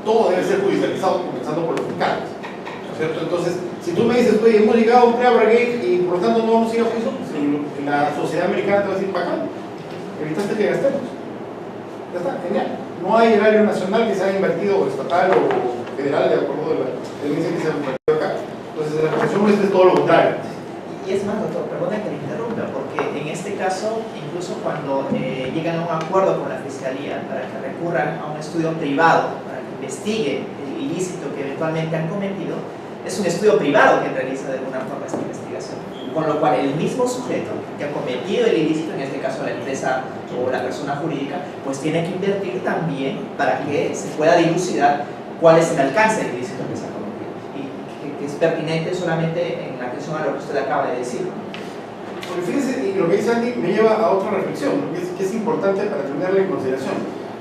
Todo debe ser judicializado, comenzando por los fiscales. ¿No es cierto? Entonces, si tú me dices, oye, hemos llegado a un pre-Abraham y por lo tanto no vamos a ir a juicio, pues en la sociedad americana te va a decir, bacán, evitaste que gastemos. Ya está, genial. No hay erario nacional que se haya invertido, o estatal o federal, de acuerdo de la tendencia que se ha invertido acá. Entonces, la percepción es todo lo contrario. Y es más, doctor, perdona que le interrumpa, porque en este caso, incluso cuando llegan a un acuerdo con la Fiscalía para que recurran a un estudio privado, para que investigue el ilícito que eventualmente han cometido, es un estudio privado que realiza de alguna forma esta investigación. Con lo cual, el mismo sujeto que ha cometido el ilícito, en este caso la empresa o la persona jurídica, pues tiene que invertir también para que se pueda dilucidar cuál es el alcance del ilícito que se ha cometido. Que es pertinente solamente en atención a lo que usted acaba de decir. Porque fíjense, y lo que dice Andy me lleva a otra reflexión, ¿no? que es importante para tenerla en consideración,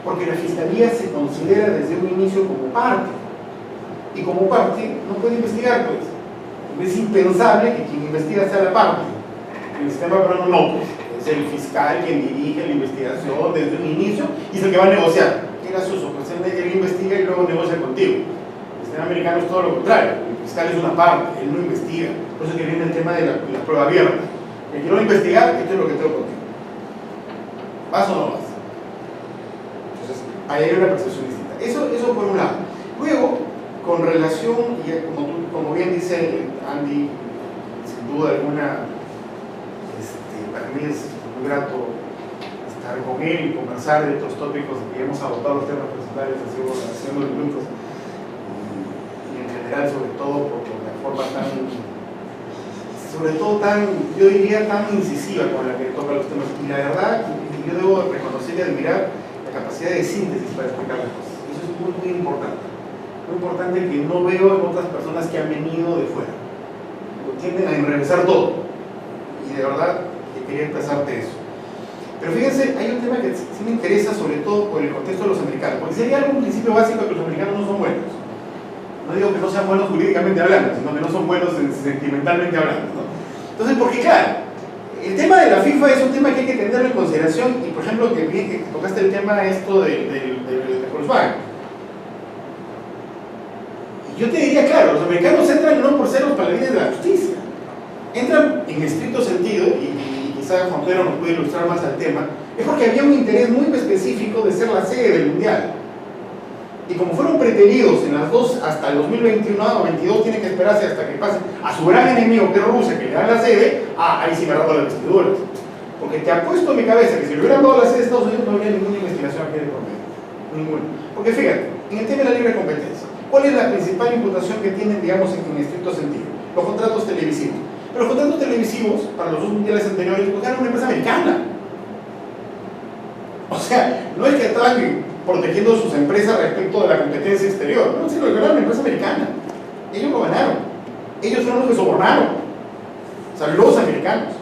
porque la Fiscalía se considera desde un inicio como parte, y como parte no puede investigar, pues. Es impensable que quien investiga sea la parte. En el sistema peruano no, pues. Es el fiscal quien dirige la investigación desde un inicio y es el que va a negociar. Qué gracioso, pues él investiga y luego negocia contigo. El sistema americano es todo lo contrario. El fiscal es una parte, él no investiga. Por eso que viene el tema de la prueba abierta. Que quiero investigar, esto es lo que tengo contigo. ¿Vas o no vas? Entonces, ahí hay una percepción distinta. Eso por un lado. Luego, con relación, y como bien dice Andy, sin duda alguna, para mí es muy grato estar con él y conversar de estos tópicos que hemos abordado los temas personales haciendo los grupos y en general, sobre todo por la forma tan, yo diría, tan incisiva con la que toca los temas. Y la verdad, yo debo reconocer y admirar la capacidad de síntesis para explicar las cosas. Eso es muy, muy importante. Muy importante que no veo en otras personas que han venido de fuera. Tienden a enrevesar todo. Y de verdad que quería expresarte eso. Pero fíjense, hay un tema que sí me interesa, sobre todo por el contexto de los americanos. Porque sería algún principio básico que los americanos no son buenos. No digo que no sean buenos jurídicamente hablando, sino que no son buenos sentimentalmente hablando, ¿no? Entonces, porque claro, el tema de la FIFA es un tema que hay que tenerlo en consideración. Y por ejemplo, que tocaste el tema esto de Volkswagen. Yo te diría, claro, los americanos entran no por ser los paladines de la justicia, entran en estricto sentido, y quizá Juan Pedro nos puede ilustrar más al tema, es porque había un interés muy específico de ser la sede del Mundial. Y como fueron preteridos en las dos hasta el 2021 o 2022, tiene que esperarse hasta que pase a su gran enemigo, que es Rusia, que le da la sede, ahí sí me rato las vestiduras. Porque te apuesto a mi cabeza que si le hubieran dado la sede de Estados Unidos no habría ninguna investigación aquí en el promedio. Ninguna. Porque fíjate, en el tema de la libre competencia, ¿cuál es la principal imputación que tienen, digamos, en estricto sentido? Los contratos televisivos. Pero los contratos televisivos, para los dos mundiales anteriores, pues eran una empresa americana. O sea, no es que estaban protegiendo sus empresas respecto de la competencia exterior, no, sino que era una empresa americana. Ellos lo ganaron. Ellos fueron los que sobornaron. O sea, los americanos.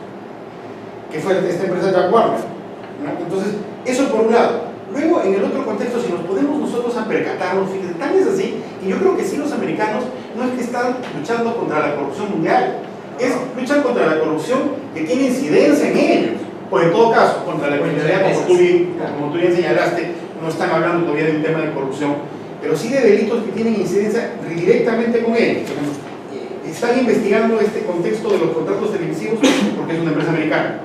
Que fue esta empresa Jack Warner, ¿no? Entonces, eso por un lado. Luego, en el otro contexto, si nos podemos nosotros a percatarnos, fíjense, tal es así, y yo creo que sí los americanos no es que están luchando contra la corrupción mundial, es luchan contra la corrupción que tiene incidencia en ellos, o en todo caso, contra la criminalidad, como tú bien señalaste, no están hablando todavía de un tema de corrupción, pero sí de delitos que tienen incidencia directamente con ellos. Por ejemplo, están investigando este contexto de los contratos televisivos porque es una empresa americana.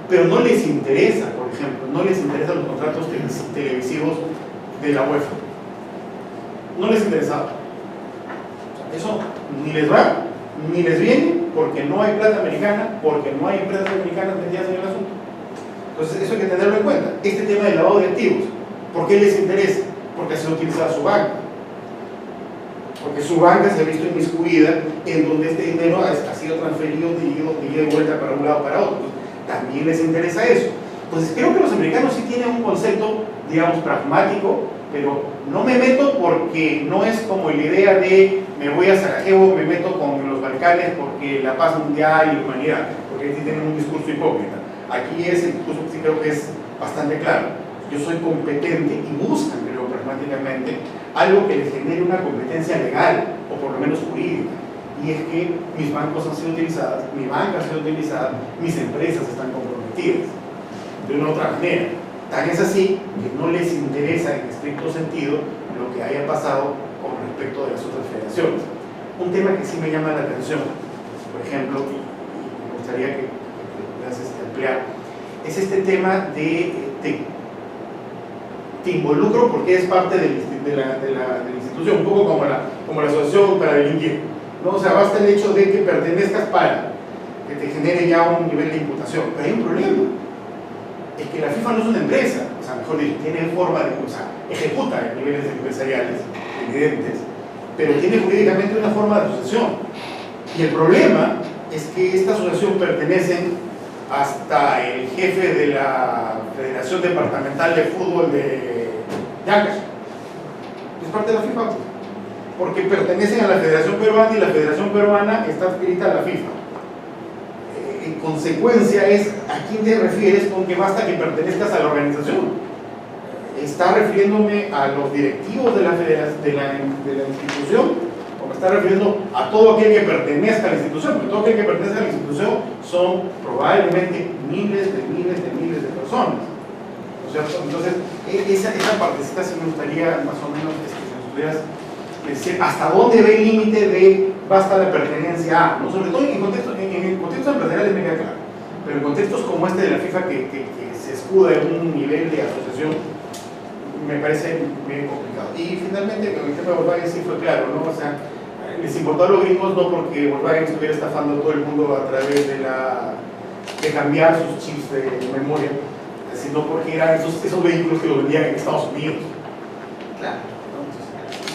Pero no les interesa, por ejemplo, no les interesan los contratos televisivos de la UEFA. No les interesaba. Eso ni les va, ni les viene, porque no hay plata americana, porque no hay empresas americanas metidas en el asunto. Entonces, eso hay que tenerlo en cuenta. Este tema del lavado de activos, ¿por qué les interesa? Porque ha sido utilizada su banca. Porque su banca se ha visto inmiscuida en donde este dinero ha sido transferido de ida y vuelta para un lado para otro. También les interesa eso. Entonces creo que los americanos sí tienen un concepto, digamos, pragmático, pero no me meto porque no es como la idea de me voy a Sarajevo, me meto con los Balcanes porque la paz mundial y la humanidad, porque sí tienen un discurso hipócrita. Aquí el discurso sí creo que es bastante claro. Yo soy competente y buscan, creo, pragmáticamente algo que les genere una competencia legal o por lo menos jurídica. Y es que mis bancos han sido utilizadas, mi banca ha sido utilizada, mis empresas están comprometidas de una u otra manera. Tan es así que no les interesa en estricto sentido lo que haya pasado con respecto de las otras federaciones. Un tema que sí me llama la atención, por ejemplo, y me gustaría que puedas ampliar, es este tema de te involucro porque es parte de la institución, un poco como la asociación para delinquir. ¿No? O sea, basta el hecho de que pertenezcas para que te genere ya un nivel de imputación. Pero hay un problema. Es que la FIFA no es una empresa, o sea, mejor dicho, tiene forma de, o sea, ejecuta en niveles empresariales evidentes, pero tiene jurídicamente una forma de asociación. Y el problema es que esta asociación pertenece hasta el jefe de la Federación Departamental de Fútbol de Yancas. Es parte de la FIFA, porque pertenecen a la Federación Peruana y la Federación Peruana está adscrita a la FIFA. En consecuencia es a quién te refieres con que basta que pertenezcas a la organización. ¿Está refiriéndome a los directivos de la institución o me está refiriendo a todo aquel que pertenezca a la institución? Porque todo aquel que pertenece a la institución son probablemente miles de personas, ¿no es cierto? Entonces esa partecita sí me gustaría más o menos que nos pudieras decir hasta dónde ve el límite de basta la pertenencia a, ¿no? Sobre todo en contextos empresariales me queda claro, pero en contextos como este de la FIFA que se escuda en un nivel de asociación me parece bien complicado. Y finalmente con el tema de Volkswagen sí fue claro, ¿no? O sea, les importó a los gringos no porque Volkswagen estuviera estafando a todo el mundo a través de cambiar sus chips de memoria, sino porque eran esos vehículos que los vendían en Estados Unidos. Claro.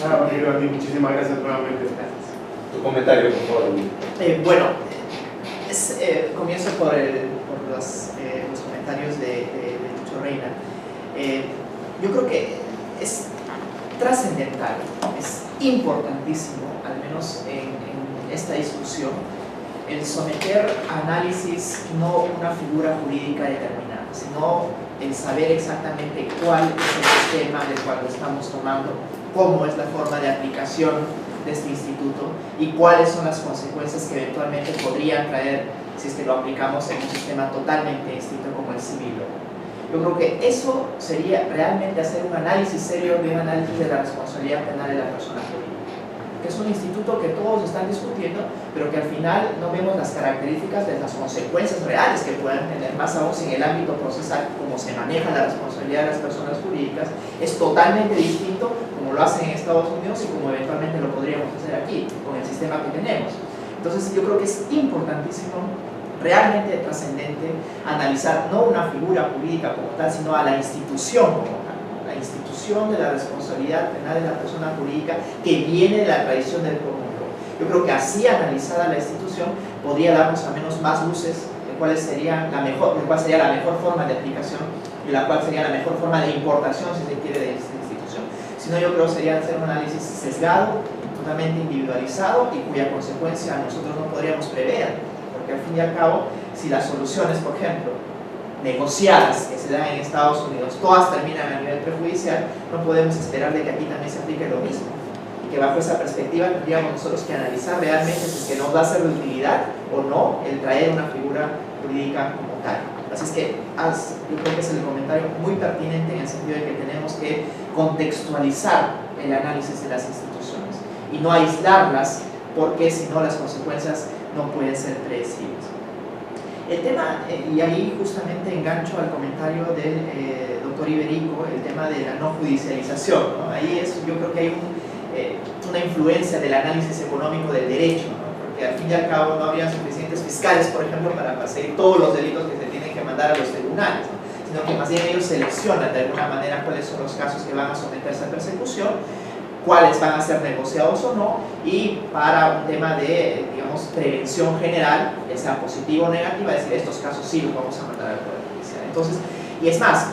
Nada más, muchísimas gracias nuevamente. Gracias. Tu comentario, por favor. Bueno, comienzo por los comentarios de Lucho Reina. Yo creo que es trascendental, es importantísimo, al menos en esta discusión, el someter a análisis no una figura jurídica determinada, sino el saber exactamente cuál es el sistema del cual lo estamos tomando, cómo es la forma de aplicación de este instituto y cuáles son las consecuencias que eventualmente podrían traer si es que lo aplicamos en un sistema totalmente distinto como el civil. Yo creo que eso sería realmente hacer un análisis serio de un análisis de la responsabilidad penal de la persona jurídica, que es un instituto que todos están discutiendo, pero que al final no vemos las características de las consecuencias reales que puedan tener, más aún si en el ámbito procesal, como se maneja la responsabilidad de las personas jurídicas, es totalmente distinto como lo hacen en Estados Unidos y como eventualmente lo podríamos hacer aquí, con el sistema que tenemos. Entonces yo creo que es importantísimo realmente trascendente analizar no una figura jurídica como tal, sino a la institución como tal, ¿no? La institución de la responsabilidad penal de la persona jurídica que viene de la tradición del común. Yo creo que así analizada la institución podría darnos al menos más luces de cuál sería la mejor forma de aplicación y la cual sería la mejor forma de importación, si se quiere, de esta institución. Si no, yo creo que sería hacer un análisis sesgado, totalmente individualizado y cuya consecuencia nosotros no podríamos prever, porque al fin y al cabo, si las soluciones, por ejemplo, negociadas que se dan en Estados Unidos, todas terminan a nivel prejudicial, no podemos esperar de que aquí también se aplique lo mismo. Que bajo esa perspectiva tendríamos nosotros que analizar realmente si es que nos va a ser de utilidad o no el traer una figura jurídica como tal. Así es que yo creo que es el comentario muy pertinente en el sentido de que tenemos que contextualizar el análisis de las instituciones y no aislarlas, porque si no las consecuencias no pueden ser predecibles. El tema, y ahí justamente engancho al comentario del doctor Iberico, el tema de la no judicialización, ¿no? Ahí yo creo que hay una influencia del análisis económico del derecho, ¿no? Porque al fin y al cabo no habría suficientes fiscales, por ejemplo, para perseguir todos los delitos que se tienen que mandar a los tribunales, ¿no? Sino que más bien ellos seleccionan de alguna manera cuáles son los casos que van a someterse a persecución, cuáles van a ser negociados o no, y para un tema de, digamos, prevención general, ya sea positivo o negativa, decir estos casos sí los vamos a mandar al Poder Judicial. Entonces, y es más,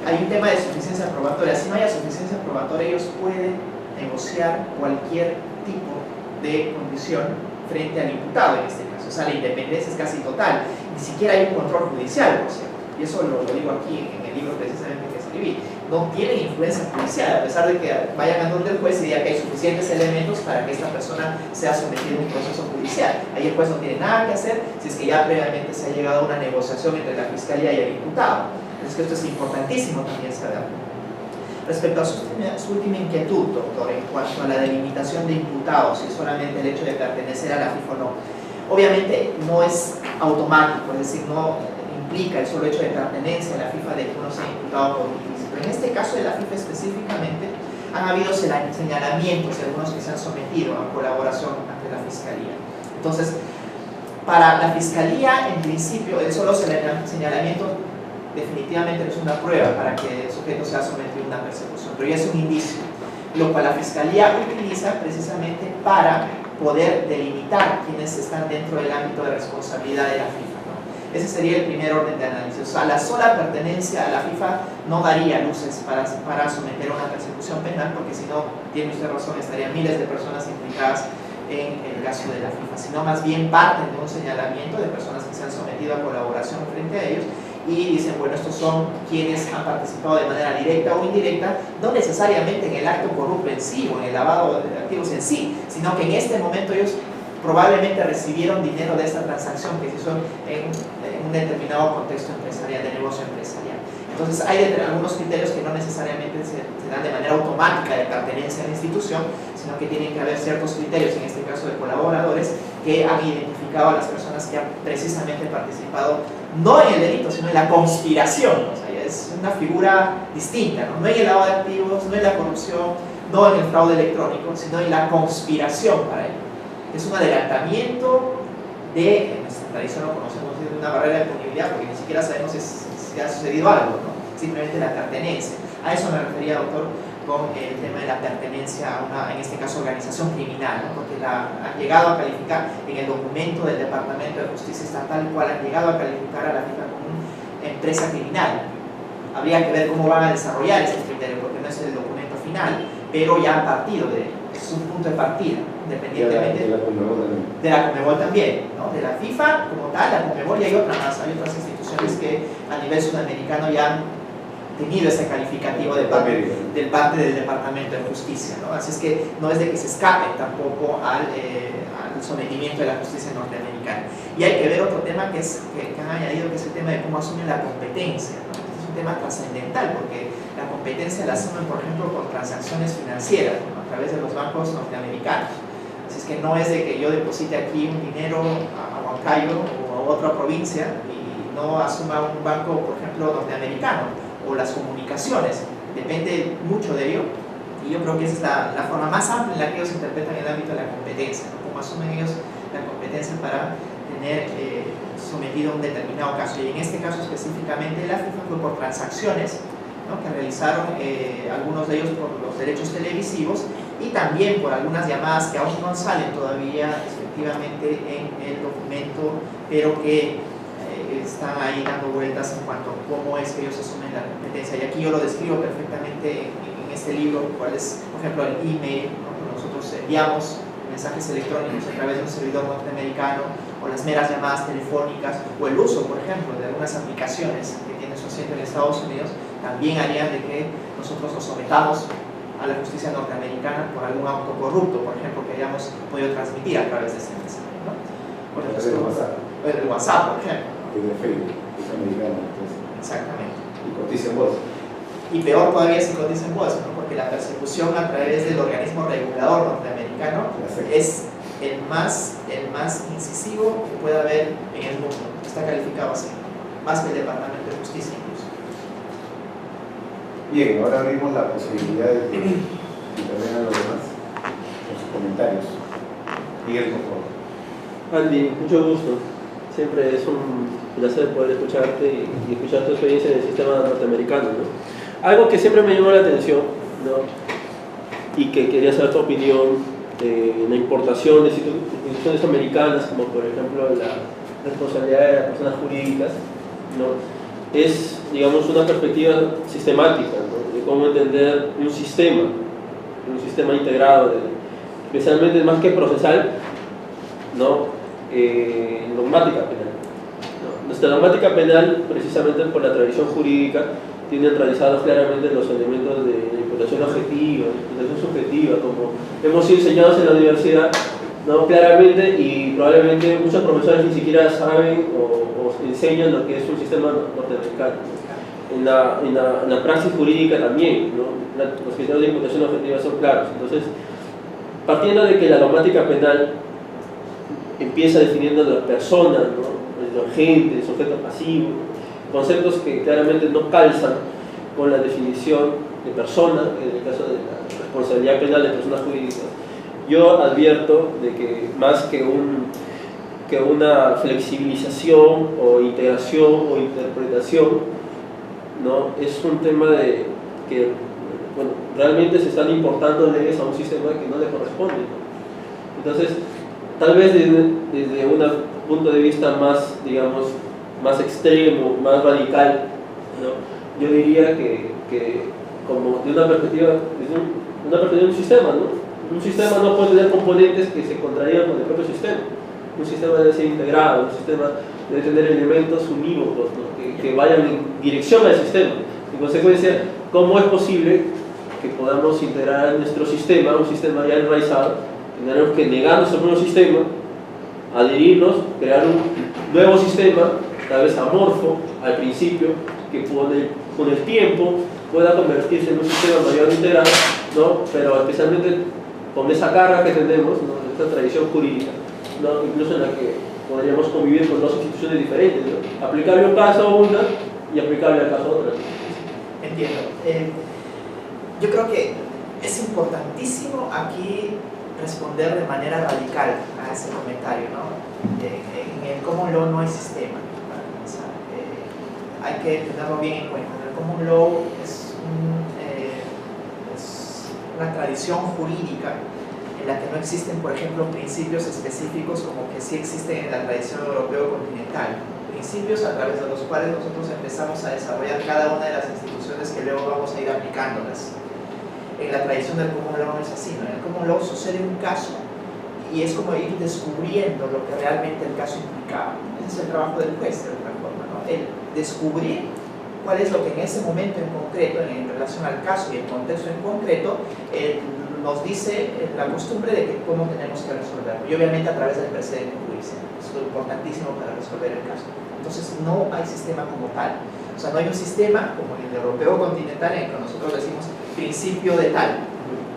hay un tema de suficiencia probatoria. Si no hay suficiencia probatoria, ellos pueden negociar cualquier tipo de condición frente al imputado en este caso. O sea, la independencia es casi total. Ni siquiera hay un control judicial, por cierto. Y eso lo digo aquí en el libro precisamente que escribí. No tienen influencia judicial, a pesar de que vayan a donde el juez y diga que hay suficientes elementos para que esta persona sea sometida a un proceso judicial. Ahí el juez no tiene nada que hacer si es que ya previamente se ha llegado a una negociación entre la fiscalía y el imputado. Entonces, esto es importantísimo también saberlo. Respecto a su última inquietud, doctor, en cuanto a la delimitación de imputados, si solamente el hecho de pertenecer a la FIFA o no, obviamente no es automático, es decir, no implica el solo hecho de pertenencia a la FIFA de que uno sea imputado por un ilícito. Pero en este caso de la FIFA específicamente, han habido señalamientos de algunos que se han sometido a colaboración ante la Fiscalía. Entonces, para la Fiscalía, en principio, el solo señalamiento definitivamente no es una prueba para que el sujeto sea sometido a una persecución, pero ya es un indicio, lo cual la Fiscalía utiliza precisamente para poder delimitar quienes están dentro del ámbito de responsabilidad de la FIFA, ¿no? Ese sería el primer orden de análisis. O sea, la sola pertenencia a la FIFA no daría luces para someter a una persecución penal, porque si no, tiene usted razón, estarían miles de personas implicadas en el caso de la FIFA, sino más bien parten de un señalamiento de personas que se han sometido a colaboración frente a ellos y dicen, bueno, estos son quienes han participado de manera directa o indirecta, no necesariamente en el acto corrupto en sí o en el lavado de activos en sí, sino que en este momento ellos probablemente recibieron dinero de esta transacción que se hizo en un determinado contexto empresarial, de negocio empresarial. Entonces hay algunos criterios que no necesariamente se dan de manera automática de pertenencia a la institución, sino que tienen que haber ciertos criterios, en este caso de colaboradores, que han identificado a las personas que han precisamente participado no en el delito, sino en la conspiración. O sea, es una figura distinta, ¿no? No en el lavado de activos, no en la corrupción, no en el fraude electrónico, sino en la conspiración para ello. Es un adelantamiento de, en nuestra tradición lo conocemos de una barrera de punibilidad, porque ni siquiera sabemos si ha sucedido algo, ¿no? Simplemente la pertenencia. A eso me refería, doctor, con el tema de la pertenencia a una, en este caso, organización criminal, ¿no? Porque han llegado a calificar en el documento del Departamento de Justicia Estatal, cual han llegado a calificar a la FIFA como una empresa criminal. Habría que ver cómo van a desarrollar ese criterio, porque no es el documento final, pero ya han partido de él. Es un punto de partida, independientemente de la Conmebol también, ¿no? De la FIFA como tal, la Conmebol, y hay otras más, hay otras instituciones que a nivel sudamericano ya han tenido ese calificativo de parte del Departamento de Justicia, ¿no? Así es que no es de que se escapen tampoco al sometimiento de la justicia norteamericana. Y hay que ver otro tema que han añadido, que es el tema de cómo asumen la competencia, ¿no? Este es un tema trascendental, porque la competencia la asumen, por ejemplo, con transacciones financieras, ¿no? A través de los bancos norteamericanos. Así es que no es de que yo deposite aquí un dinero a Huancayo o a otra provincia y no asuma un banco, por ejemplo, norteamericano, o las comunicaciones. Depende mucho de ello, y yo creo que esa es la forma más amplia en la que ellos interpretan el ámbito de la competencia, ¿no? Cómo asumen ellos la competencia para tener sometido a un determinado caso. Y en este caso específicamente la FIFA fue por transacciones, ¿no?, que realizaron algunos de ellos por los derechos televisivos y también por algunas llamadas que aún no salen todavía efectivamente en el documento, pero que están ahí dando vueltas en cuanto a cómo es que ellos asumen la competencia. Y aquí yo lo describo perfectamente en este libro, cuál es, por ejemplo, el email, ¿no?, que nosotros enviamos mensajes electrónicos a través de un servidor norteamericano, o las meras llamadas telefónicas, o el uso, por ejemplo, de algunas aplicaciones que tienen su asiento en Estados Unidos, también harían de que nosotros nos sometamos a la justicia norteamericana por algún acto corrupto, por ejemplo, que hayamos podido transmitir a través de este mensaje, ¿no? Por ejemplo, el WhatsApp, por ejemplo. Y de Facebook, es americano, entonces. Exactamente. Y cotiza en bolsa. Y peor todavía si cotiza en bolsa, ¿no?, porque la persecución a través del organismo regulador norteamericano es el más incisivo que pueda haber en el mundo. Está calificado así, más que el Departamento de Justicia incluso. Bien, ahora abrimos la posibilidad de que intervengan los demás con sus comentarios. Miguel, por favor. Andy, mucho gusto. Siempre es un placer poder escucharte y escuchar tu experiencia en el sistema norteamericano, ¿no? Algo que siempre me llamó la atención, ¿no?, y que quería saber tu opinión, la importación de instituciones americanas, como por ejemplo la responsabilidad de las personas jurídicas, ¿no?, es, digamos, una perspectiva sistemática, ¿no?, de cómo entender un sistema integrado, especialmente más que procesal, ¿no?, normática penal, ¿no? Nuestra normática penal, precisamente por la tradición jurídica, tiene enraizados claramente los elementos de la imputación objetiva, la imputación subjetiva, como hemos sido enseñados en la universidad, ¿no?, claramente, y probablemente muchos profesores ni siquiera saben o enseñan lo que es un sistema norteamericano. En la praxis jurídica también, ¿no?, los criterios de imputación objetiva son claros. Entonces, partiendo de que la normática penal empieza definiendo a la persona, ¿no?, el agente, el sujeto pasivo, conceptos que claramente no calzan con la definición de persona, en el caso de la responsabilidad penal de personas jurídicas. Yo advierto de que más que una flexibilización o integración o interpretación, ¿no?, es un tema de que, bueno, realmente se están importando leyes a un sistema que no le corresponde, ¿no? Entonces, tal vez desde un punto de vista más, digamos, más extremo, más radical, ¿no?, yo diría que como de una perspectiva de un sistema, ¿no? Un sistema no puede tener componentes que se contradigan con el propio sistema. Un sistema debe ser integrado, un sistema debe tener elementos unívocos, ¿no?, que vayan en dirección al sistema. En consecuencia, ¿cómo es posible que podamos integrar nuestro sistema, un sistema ya enraizado? Tendremos que negar nuestro propio sistema, adherirnos, crear un nuevo sistema, tal vez amorfo al principio, que con el tiempo pueda convertirse en un sistema mayor integral, ¿no?, pero especialmente con esa carga que tenemos, ¿no?, esta tradición jurídica, ¿no?, incluso en la que podríamos convivir con dos instituciones diferentes, ¿no?, aplicable un caso a una y aplicable al caso a otra. Entiendo. Yo creo que es importantísimo aquí responder de manera radical a ese comentario, ¿no?, en el common law no hay sistema, para comenzar. Hay que tenerlo bien en cuenta. El common law es una tradición jurídica en la que no existen, por ejemplo, principios específicos como que sí existen en la tradición europeo-continental. Principios a través de los cuales nosotros empezamos a desarrollar cada una de las instituciones que luego vamos a ir aplicándolas. En la tradición del common law no es así, ¿no? En el common law sucede un caso y es como ir descubriendo lo que realmente el caso implicaba. Ese es el trabajo del juez, de alguna forma, ¿no? El descubrir cuál es lo que en ese momento en concreto, en relación al caso y el contexto en concreto, nos dice la costumbre de que cómo tenemos que resolverlo. Y obviamente a través del precedente judicial. Eso es importantísimo para resolver el caso. Entonces no hay sistema como tal. O sea, no hay un sistema como el europeo continental en el que nosotros decimos principio de tal.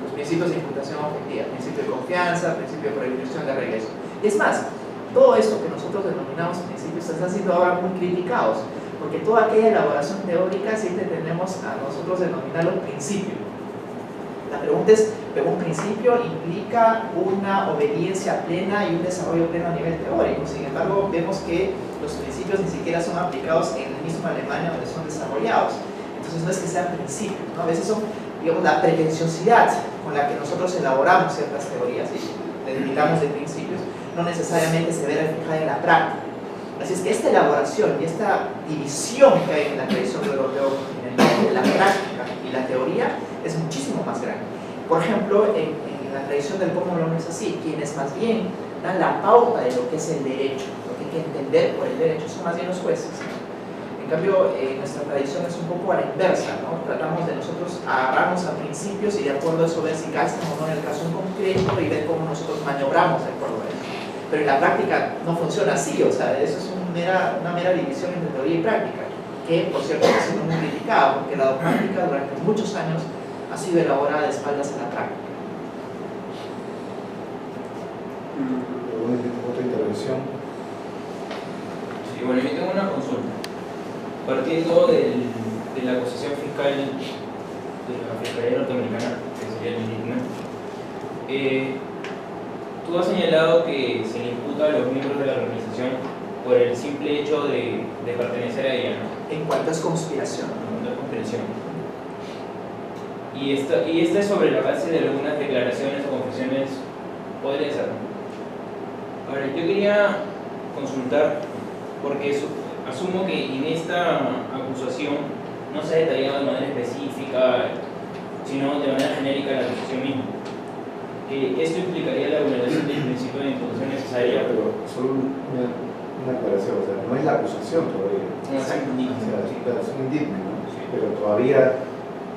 Los principios de imputación objetiva, principio de confianza, principio de prohibición de regreso. Y es más, todo esto que nosotros denominamos principios están siendo ahora muy criticados, porque toda aquella elaboración teórica siempre tenemos a nosotros denominarlo principio. La pregunta es, ¿pero un principio implica una obediencia plena y un desarrollo pleno a nivel teórico? Sin embargo, vemos que los principios ni siquiera son aplicados en el mismo Alemania donde son desarrollados. Entonces no es que sean principios, ¿no? A veces son, digamos, la pretenciosidad con la que nosotros elaboramos ciertas teorías y delimitamos de principios, no necesariamente se ve reflejada en la práctica. Así es que esta elaboración y esta división que hay en la tradición europea continental de la práctica y la teoría es muchísimo más grande. Por ejemplo, en la tradición del common law no es así. Quienes más bien dan la pauta de lo que es el derecho, lo que hay que entender por el derecho, son más bien los jueces. En cambio, nuestra tradición es un poco a la inversa, ¿no? Tratamos de nosotros agarrarnos a principios y de acuerdo a eso ver si calzan o no en el caso en concreto y ver cómo nosotros maniobramos de acuerdo a eso. Pero en la práctica no funciona así, o sea, eso es una mera división entre teoría y práctica, que por cierto ha sido muy criticada, porque la dogmática durante muchos años ha sido elaborada de espaldas a la práctica. ¿Otra intervención? Sí, bueno, yo tengo una consulta. Partiendo de la acusación fiscal de la Fiscalía Norteamericana, que sería el indigno, tú has señalado que se le imputa a los miembros de la organización por el simple hecho de pertenecer a ella, ¿no? En cuanto es conspiración. En cuanto a conspiración. Y esta es sobre la base de algunas declaraciones o confesiones, podría ser. Ahora, yo quería consultar, porque asumo que en esta acusación no se ha detallado de manera específica, sino de manera genérica la acusación misma. Esto implicaría la vulneración del principio de imputación necesaria. Pero solo una aclaración, o sea, no es la acusación todavía. No, es un indictment. O sea, es un indictment, ¿no? Sí. Pero todavía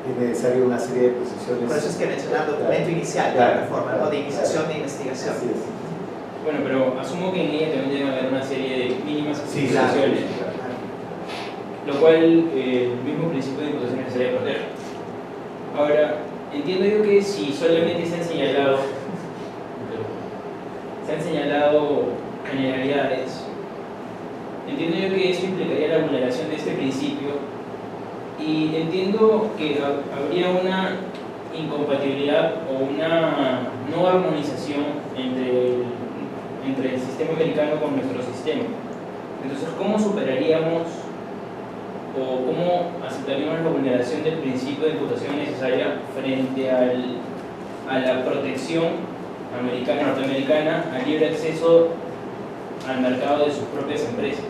es necesario una serie de precisiones. Por eso es que mencionaba el documento inicial de la reforma, ¿no? De iniciación de investigación. Así es. Bueno, pero asumo que en ella también debe haber una serie de mínimas Sí, explicaciones, lo cual el mismo principio de imputación necesaria protege. Ahora, entiendo yo que si solamente se han señalado generalidades, entiendo yo que esto implicaría la vulneración de este principio y entiendo que habría una incompatibilidad o una no armonización entre el sistema americano con nuestro sistema. Entonces, ¿cómo superaríamos o cómo aceptaríamos la vulneración del principio de imputación necesaria frente a la protección norteamericana al libre acceso al mercado de sus propias empresas?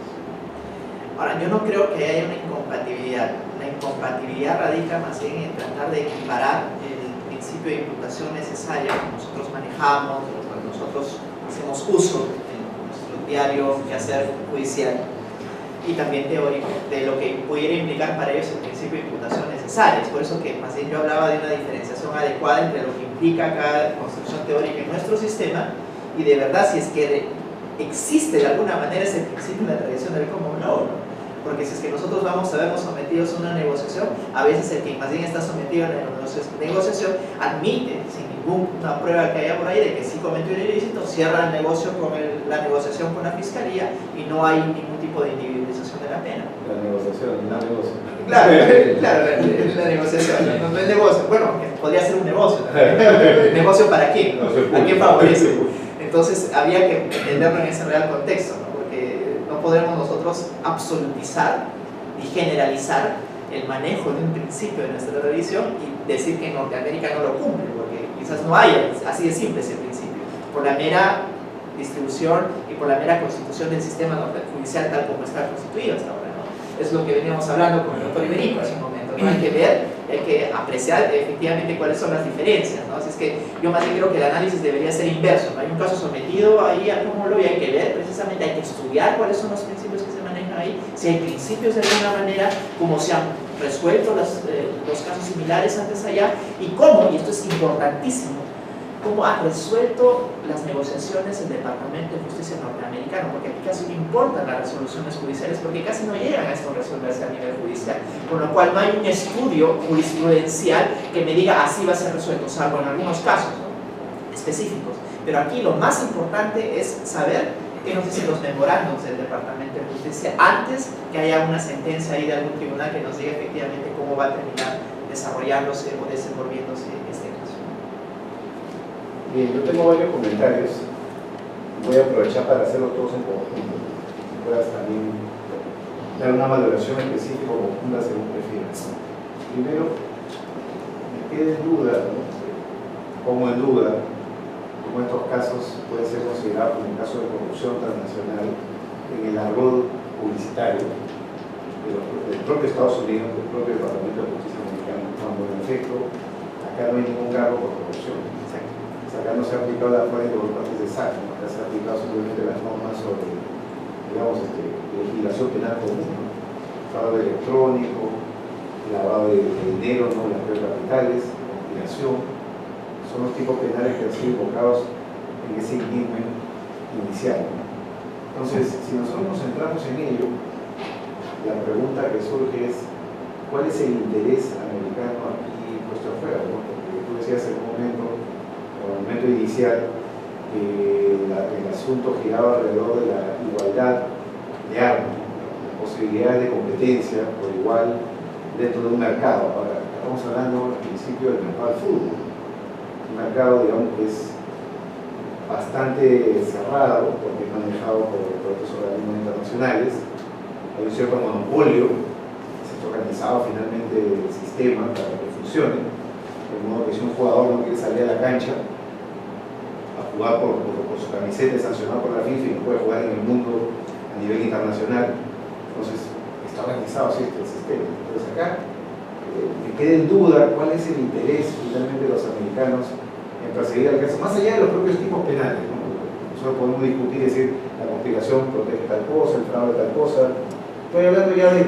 Ahora, yo no creo que haya una incompatibilidad. La incompatibilidad radica más bien en tratar de equiparar el principio de imputación necesaria que nosotros manejamos, de lo cual nosotros hacemos uso en nuestro diario quehacer judicial y también teórico, de lo que pudiera implicar para ellos el principio de imputación necesaria. Es por eso que más bien yo hablaba de una diferenciación adecuada entre lo que implica cada construcción teórica en nuestro sistema y de verdad si es que existe de alguna manera ese principio en la tradición del common law, ¿no? Porque si es que nosotros vamos a vernos sometidos a una negociación, a veces el que más bien está sometido a la negociación admite, sin ninguna prueba que haya por ahí de que sí cometió un ilícito, cierra el negocio con la negociación con la fiscalía y no hay ningún tipo de individualización de la pena. La negociación, no negocio. Claro, la negociación, no el negocio. Bueno, que podría ser un negocio. ¿El negocio para quién? ¿A quién favorece? Entonces había que entenderlo en ese real contexto, ¿no? Porque no podemos nosotros absolutizar y generalizar el manejo de un principio de nuestra tradición y decir que en Norteamérica no lo cumple, porque quizás no haya así de simple ese principio, por la mera distribución y por la mera constitución del sistema judicial tal como está constituido hasta ahora, ¿no? Es lo que veníamos hablando con el doctor Iberico hace un momento, ¿no? Hay que ver, hay que apreciar efectivamente cuáles son las diferencias, ¿no? Así es que yo más bien creo que el análisis debería ser inverso, ¿no? Hay un caso sometido ahí al common law y hay que ver precisamente, hay que estudiar cuáles son los principios que se manejan ahí, si hay principios de alguna manera, cómo se han resuelto los casos similares antes allá y cómo, y esto es importantísimo, cómo ha resuelto las negociaciones el Departamento de Justicia norteamericano, porque aquí casi no importan las resoluciones judiciales, porque casi no llegan a esto resolverse a nivel judicial, con lo cual no hay un estudio jurisprudencial que me diga así va a ser resuelto, salvo en algunos casos, ¿no? Específicos. Pero aquí lo más importante es saber qué nos dicen los memorandos del Departamento de Justicia antes que haya una sentencia ahí de algún tribunal que nos diga efectivamente cómo va a terminar desarrollándose o desenvolviéndose este caso. Bien, yo tengo varios comentarios. Voy a aprovechar para hacerlos todos en conjunto. Puedas también dar una valoración específica o conjunta según prefieras. Primero, me queda en duda, ¿no? Pongo en duda cómo estos casos pueden ser considerados como un caso de corrupción transnacional en el argot publicitario del propio Estados Unidos, del propio Departamento de Justicia Americano, cuando en efecto acá no hay ningún cargo por corrupción. Acá no se ha aplicado la ley por partes de SAC, ¿no? Acá se ha aplicado simplemente las normas sobre, digamos, legislación penal común, ¿no? Fraude electrónico, lavado de dinero, ¿no? Blanqueo de capitales, conspiración, son los tipos penales que han sido invocados en ese indictment inicial, ¿no? Entonces, si nosotros nos centramos en ello, la pregunta que surge es ¿cuál es el interés americano aquí puesto afuera, ¿no? Porque tú decías en un momento inicial el asunto giraba alrededor de la igualdad de armas, la posibilidad de competencia por igual dentro de un mercado. Ahora, estamos hablando al principio del mercado del fútbol, un mercado, digamos, que es bastante cerrado porque es manejado por otros organismos internacionales, hay un cierto monopolio, se ha organizado finalmente el sistema para que funcione, de modo que si un jugador no quiere salir a la cancha a jugar por su camiseta sancionado por la FIFA y no puede jugar en el mundo a nivel internacional, entonces está organizado así el sistema. Entonces acá me queda en duda cuál es el interés finalmente de los americanos en perseguir al caso, más allá de los propios tipos penales, ¿no? Nosotros podemos discutir y decir la conspiración protege tal cosa, el fraude tal cosa. Estoy hablando ya de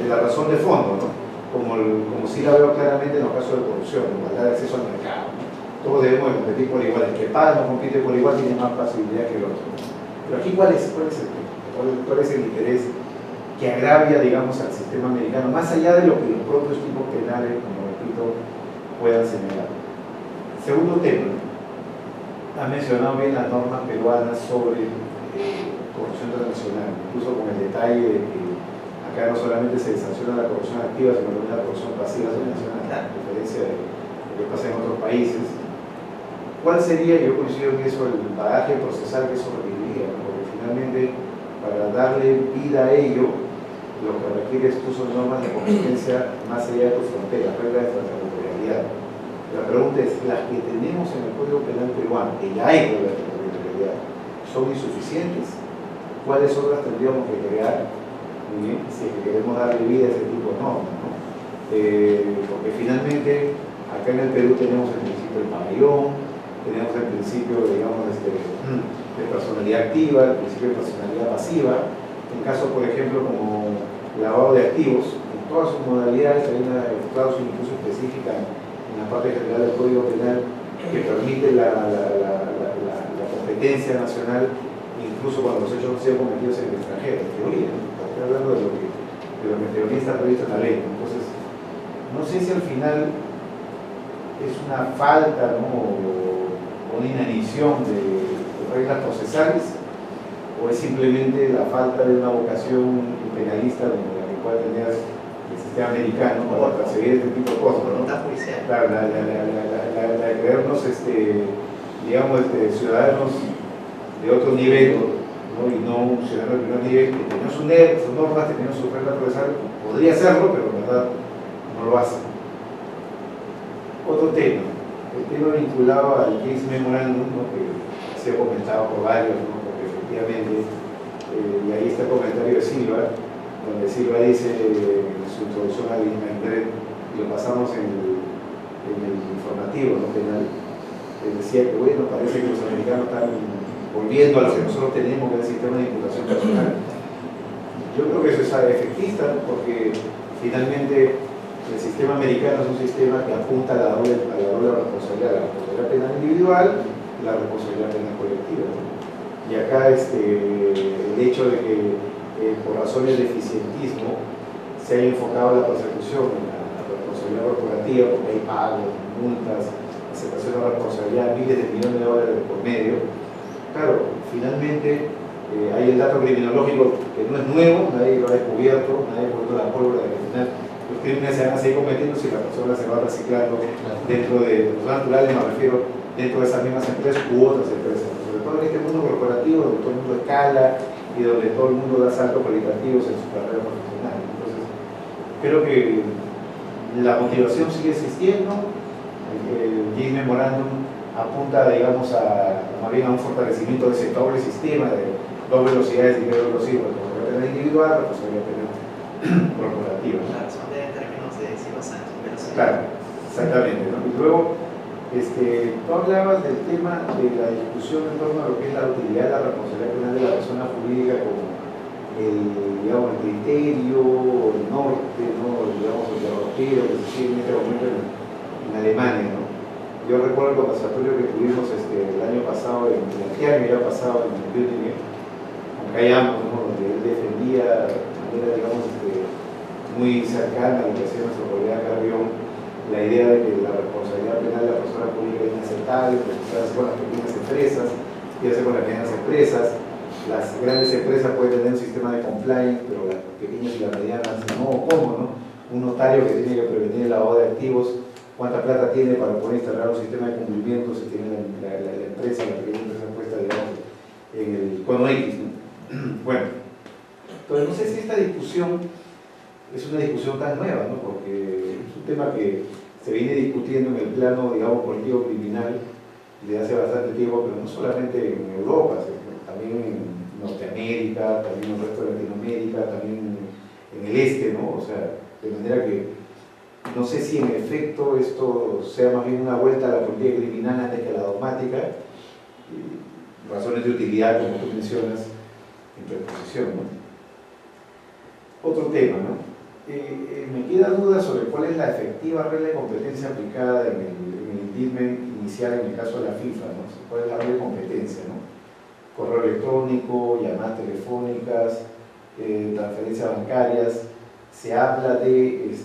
la razón de fondo, ¿no? Como sí la veo claramente en los casos de corrupción, igualdad de acceso al mercado, ¿no? Todos debemos de competir por igual. El que paga no compite por igual, tiene más facilidad que el otro. Pero aquí, ¿cuál es el interés que agravia, digamos, al sistema americano, más allá de lo que los propios tipos penales, como repito, puedan señalar? Segundo tema, ha mencionado bien las normas peruanas sobre corrupción transnacional, incluso con el detalle de que acá no solamente se sanciona la corrupción activa, sino también la corrupción pasiva transnacional, a diferencia de lo que pasa en otros países. ¿Cuál sería, yo coincido en eso, el bagaje procesal que eso requeriría? Porque finalmente, para darle vida a ello, lo que requiere son normas de competencia más allá de tu frontera, reglas de extraterritorialidad. La pregunta es, ¿las que tenemos en el Código Penal peruano, que ya hay reglas de extraterritorialidad, son insuficientes? ¿Cuáles otras tendríamos que crear? Muy bien, si es que queremos darle vida a ese tipo de normas, ¿no? Porque finalmente, acá en el Perú tenemos el principio del pabellón, tenemos el principio, digamos, de personalidad activa, el principio de personalidad pasiva. En caso, por ejemplo, como lavado de activos, en todas sus modalidades hay una cláusula incluso específica en la parte general del Código Penal que permite la competencia nacional incluso cuando los hechos han sido cometidos en el extranjero, en teoría, ¿no? Estoy hablando de lo que en teoría está previsto en la ley. Entonces, no sé si al final es una falta, ¿no? Una inanición de reglas procesales o es simplemente la falta de una vocación penalista como la que puede tener el sistema americano para perseguir este tipo de cosas, ¿no? Claro, la de creernos, digamos, ciudadanos de otro nivel, ¿no? Y no un ciudadano de primer nivel que tenía sus normas, tenía sus reglas procesales, podría hacerlo, pero en verdad no lo hace. Otro tema. El tema vinculado al Gates Memorandum, ¿no? Que ha sido comentado por varios, ¿no? Porque efectivamente, y ahí está el comentario de Silva, donde Silva dice en su introducción al INAINDRED, y lo pasamos en el informativo, ¿no? Penal, decía que bueno, parece que los americanos están volviendo a lo que nosotros tenemos, que es el sistema de imputación personal. Yo creo que eso es efectista, ¿no? Porque finalmente el sistema americano es un sistema que apunta a la doble responsabilidad, la responsabilidad penal individual y la responsabilidad penal colectiva, ¿no? Y acá el hecho de que por razones de eficientismo se haya enfocado la persecución en la responsabilidad corporativa, porque hay pagos, multas, aceptación de la responsabilidad, miles de millones de dólares por medio. Claro, finalmente hay el dato criminológico que no es nuevo, nadie lo ha descubierto, nadie ha puesto la pólvora de que al final los crímenes se van a seguir cometiendo si la persona se va reciclando dentro de los naturales, me refiero dentro de esas mismas empresas u otras empresas, sobre todo en este mundo corporativo donde todo el mundo escala y donde todo el mundo da saltos cualitativos en su carrera profesional. Entonces, creo que la motivación sigue existiendo. El GIS Memorándum apunta, digamos, más bien a un fortalecimiento de ese doble sistema de dos velocidades y medio velocidad, responsabilidad individual, responsabilidad corporativa. La responder en términos de Silva Sánchez, pero sí. Claro, exactamente, ¿no? Y luego, tú hablabas del tema de la discusión en torno a lo que es la utilidad de la responsabilidad penal de la persona jurídica como digamos, el criterio, el norte, ¿no? Digamos, el europeo que se sigue en este momento en Alemania, ¿no? Yo recuerdo el conversatorio que tuvimos el año pasado, el año ya pasado en Göttingen, con Kai Amos, ¿no? Donde él defendía de manera, digamos, muy cercana a lo que hacía nuestro colega Carrión, la idea de que la responsabilidad penal de la persona pública es inaceptable, que se hace con las pequeñas empresas, y hace con las pequeñas empresas. Las grandes empresas pueden tener un sistema de compliance, pero las pequeñas y las medianas no. ¿Cómo, no? Un notario que tiene que prevenir el lavado de activos, cuánta plata tiene para poder instalar un sistema de cumplimiento si tiene la empresa, la pequeña empresa puesta, digamos, en el cono X, ¿no? Bueno, entonces no sé si esta discusión es una discusión tan nueva, ¿no? Porque es un tema que se viene discutiendo en el plano, digamos, político criminal desde hace bastante tiempo, pero no solamente en Europa, también en Norteamérica, también en el resto de Latinoamérica, también en el este, ¿no? O sea, de manera que no sé si en efecto esto sea más bien una vuelta a la política criminal antes que a la dogmática, razones de utilidad, como tú mencionas, en tu exposición, ¿no? Otro tema, ¿no? Me queda duda sobre cuál es la efectiva regla de competencia aplicada en el indictment inicial en el caso de la FIFA, ¿no? ¿Cuál es la regla de competencia, ¿no? Correo electrónico, llamadas telefónicas, transferencias bancarias. Se habla de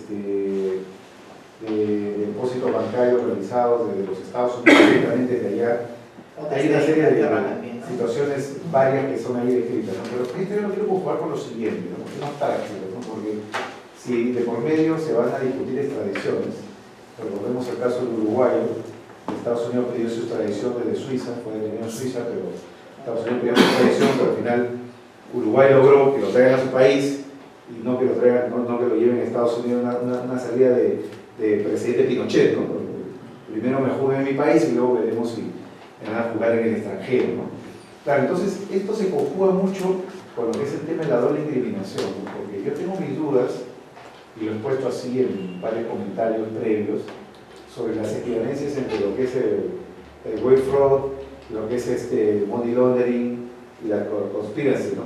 depósitos bancarios realizados desde los Estados Unidos directamente desde allá. Hay una serie de situaciones varias que son ahí descritas, ¿no? Pero yo no quiero jugar con lo siguiente, ¿no? Porque no está aquí, ¿no? Porque si de por medio se van a discutir extradiciones, recordemos el caso del uruguayo, Estados Unidos pidió su extradición desde Suiza, fue detenido en Suiza, pero Estados Unidos pidió su extradición, pero al final Uruguay logró que lo traigan a su país y no que lo traigan, no que lo lleven a Estados Unidos, una salida de presidente Pinochet, ¿no? Primero me juzguen en mi país y luego veremos si me van a juzgar en el extranjero, ¿no? Claro, entonces esto se conjuga mucho con lo que es el tema de la doble incriminación, ¿no? Porque yo tengo mis dudas, y lo he puesto así en varios comentarios previos, sobre las equivalencias entre lo que es el wage fraud, lo que es money laundering y la conspiracy, ¿no?